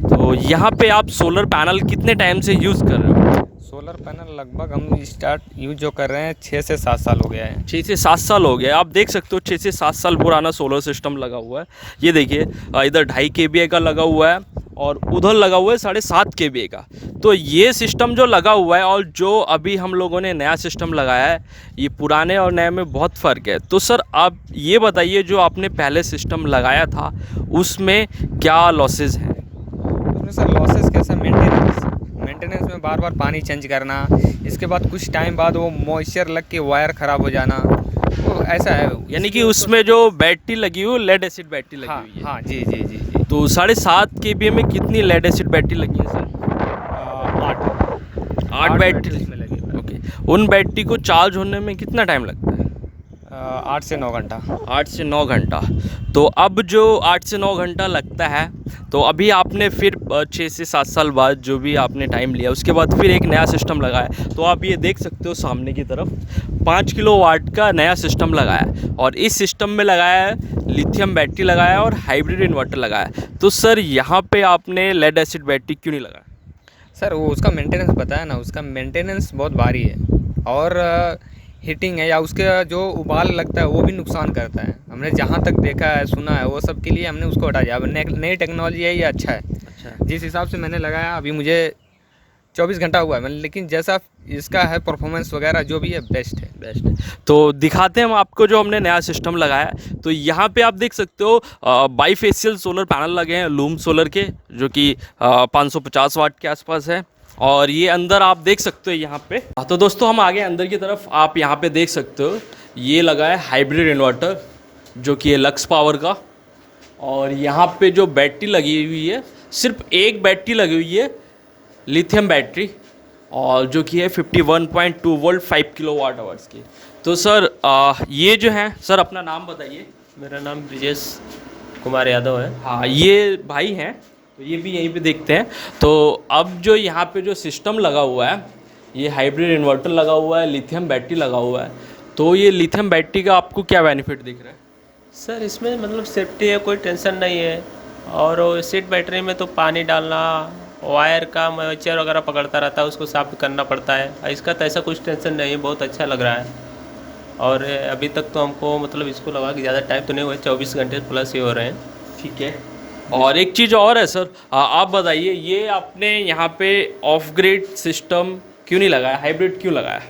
तो यहाँ पे आप सोलर पैनल कितने टाइम से यूज़ कर रहे हो? सोलर पैनल लगभग हम स्टार्ट यूज जो कर रहे हैं 6 से 7 साल हो गया है। 6 से 7 साल हो गया। आप देख सकते हो 6 से 7 साल पुराना सोलर सिस्टम लगा हुआ है। ये देखिए, इधर 2.5 kVA का लगा हुआ है और उधर लगा हुआ है 7.5 kVA का। तो ये सिस्टम जो लगा हुआ है और जो अभी हम लोगों ने नया सिस्टम लगाया है, ये पुराने और नए में बहुत फ़र्क है। तो सर आप ये बताइए, जो आपने पहले सिस्टम लगाया था उसमें क्या लॉसेस हैं? उसमें सर लॉसेस कैसा, मेंटेनेंस में बार बार पानी चेंज करना, इसके बाद कुछ टाइम बाद वो मॉइस्चर लग के वायर ख़राब हो जाना, तो ऐसा है। यानी कि उसमें जो बैटरी लगी हुई लेड एसिड बैटरी लगी हुई है। हाँ जी जी जी जी। तो 7.5 kVA में कितनी लेड एसिड बैटरी लगी है सर? 8 बैटरी इसमें लगी है। ओके। उन बैटरी को चार्ज होने में कितना टाइम लगता है? 8 से 9 घंटा। 8 से 9 घंटा। तो अब जो 8 से 9 घंटा लगता है, तो अभी आपने फिर 6 से 7 साल बाद जो भी आपने टाइम लिया, उसके बाद फिर एक नया सिस्टम लगाया। तो आप ये देख सकते हो सामने की तरफ 5 किलोवाट का नया सिस्टम लगाया, और इस सिस्टम में लगाया है लिथियम बैटरी लगाया और हाइब्रिड इन्वर्टर लगाया। तो सर यहाँ पे आपने लेड एसिड बैटरी क्यों नहीं लगाया? सर वो उसका मेंटेनेंस बताया ना, उसका मेंटेनेंस बहुत भारी है और हीटिंग है या उसके जो उबाल लगता है वो भी नुकसान करता है। हमने जहाँ तक देखा है, सुना है, वो सब के लिए हमने उसको हटा दिया। अब नई टेक्नोलॉजी है, ये अच्छा है। अच्छा। जिस हिसाब से मैंने लगाया, अभी मुझे 24 घंटा हुआ है मैंने, लेकिन जैसा इसका है परफॉर्मेंस वगैरह जो भी है, बेस्ट है। बेस्ट है। तो दिखाते हैं हम आपको जो हमने नया सिस्टम लगाया है। तो यहाँ पे आप देख सकते हो बाईफेशियल सोलर पैनल लगे हैं लूम सोलर के, जो कि 550 वाट के आसपास है। और ये अंदर आप देख सकते हो यहाँ पे। तो दोस्तों हम आगे अंदर की तरफ, आप यहाँ पे देख सकते हो ये लगा है हाइब्रिड इन्वर्टर, जो कि है लक्स पावर का। और यहाँ पे जो बैटरी लगी हुई है, सिर्फ एक बैटरी लगी हुई है लिथियम बैटरी, और जो कि है 51.2 वोल्ट 5 किलोवाट आवर्स की। तो सर ये जो है, सर अपना नाम बताइए। मेरा नाम ब्रिजेश कुमार यादव है। हाँ, ये भाई हैं, तो ये भी यहीं पे देखते हैं। तो अब जो यहाँ पे जो सिस्टम लगा हुआ है, ये हाइब्रिड इन्वर्टर लगा हुआ है, लिथियम बैटरी लगा हुआ है। तो ये लिथियम बैटरी का आपको क्या बेनिफिट दिख रहा है? सर इसमें मतलब सेफ्टी है, कोई टेंशन नहीं है। और सीट बैटरी में तो पानी डालना, वायर का मॉइस्चर वगैरह पकड़ता रहता है, उसको साफ करना पड़ता है। इसका तो ऐसा कुछ टेंशन नहीं है, बहुत अच्छा लग रहा है। और अभी तक तो हमको मतलब इसको लगा कि ज़्यादा टाइम तो नहीं हुआ, 24 घंटे प्लस ही हो रहे हैं। ठीक है। और एक चीज़ और है सर, आप बताइए, ये आपने यहाँ पे ऑफ ग्रिड सिस्टम क्यों नहीं लगाया, हाइब्रिड क्यों लगाया?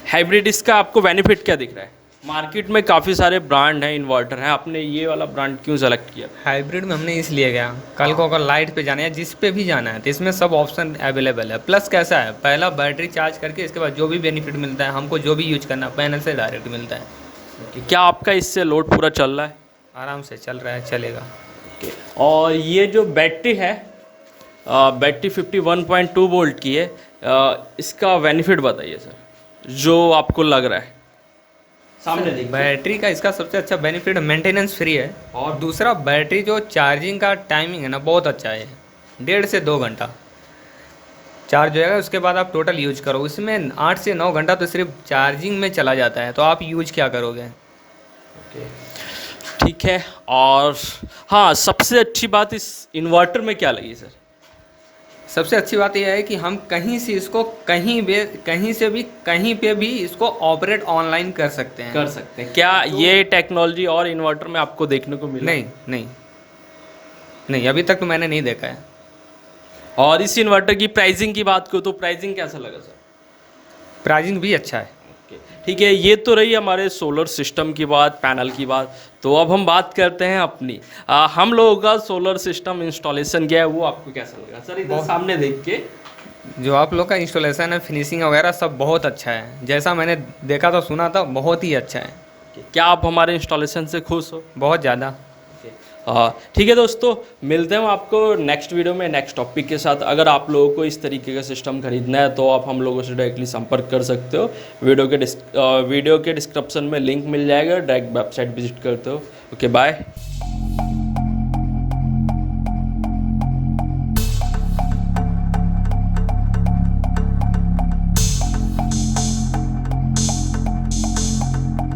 हाइब्रिड इसका आपको बेनिफिट क्या दिख रहा है? मार्केट में काफ़ी सारे ब्रांड हैं, इन्वर्टर हैं, आपने ये वाला ब्रांड क्यों सेलेक्ट किया? हाइब्रिड में हमने इसलिए गया, कल को अगर लाइट पे जाना है, जिस पे भी जाना है, तो इसमें सब ऑप्शन अवेलेबल है। प्लस कैसा है, पहला बैटरी चार्ज करके इसके बाद जो भी बेनिफिट मिलता है, हमको जो भी यूज करना है पैनल से डायरेक्ट मिलता है। क्या आपका इससे लोड पूरा चल रहा है? आराम से चल रहा है, चलेगा। और ये जो बैटरी है, बैटरी 51.2 वोल्ट की है, इसका बेनिफिट बताइए सर, जो आपको लग रहा है सामने देखिए। बैटरी का इसका सबसे अच्छा बेनिफिट मेंटेनेंस फ्री है, और दूसरा बैटरी जो चार्जिंग का टाइमिंग है ना, बहुत अच्छा है। 1.5 से 2 घंटा चार्ज हो जाएगा, उसके बाद आप टोटल यूज करो। इसमें 8 से 9 घंटा तो सिर्फ चार्जिंग में चला जाता है, तो आप यूज क्या करोगे? ओके, ठीक है। और हाँ, सबसे अच्छी बात इस इन्वर्टर में क्या लगी सर? सबसे अच्छी बात यह है कि हम कहीं से इसको कहीं से भी कहीं पे भी इसको ऑपरेट ऑनलाइन कर सकते हैं। क्या ये टेक्नोलॉजी और इन्वर्टर में आपको देखने को मिला? नहीं, अभी तक तो मैंने नहीं देखा है। और इस इन्वर्टर की प्राइसिंग की बात करो तो प्राइसिंग कैसा लगा सर? प्राइसिंग भी अच्छा है। ओके, ठीक है, ये तो रही हमारे सोलर सिस्टम की बात, पैनल की बात। तो अब हम बात करते हैं अपनी। हम लोगों का सोलर सिस्टम इंस्टॉलेशन किया है, वो आपको कैसा लगा सर? इधर सामने देख के। जो आप लोग का इंस्टॉलेशन है, फिनिशिंग वगैरह सब बहुत अच्छा है। जैसा मैंने देखा था, सुना था, बहुत ही अच्छा है। क्या आप हमारे इंस्टॉलेशन से खुश हो? बहुत ज़्यादा। ठीक है दोस्तों, मिलते हैं आपको नेक्स्ट वीडियो में नेक्स्ट टॉपिक के साथ। अगर आप लोगों को इस तरीके का सिस्टम खरीदना है तो आप हम लोगों से डायरेक्टली संपर्क कर सकते हो। वीडियो के डिस्क्रिप्शन में लिंक मिल जाएगा, डायरेक्ट वेबसाइट विजिट करते हो। Okay, bye.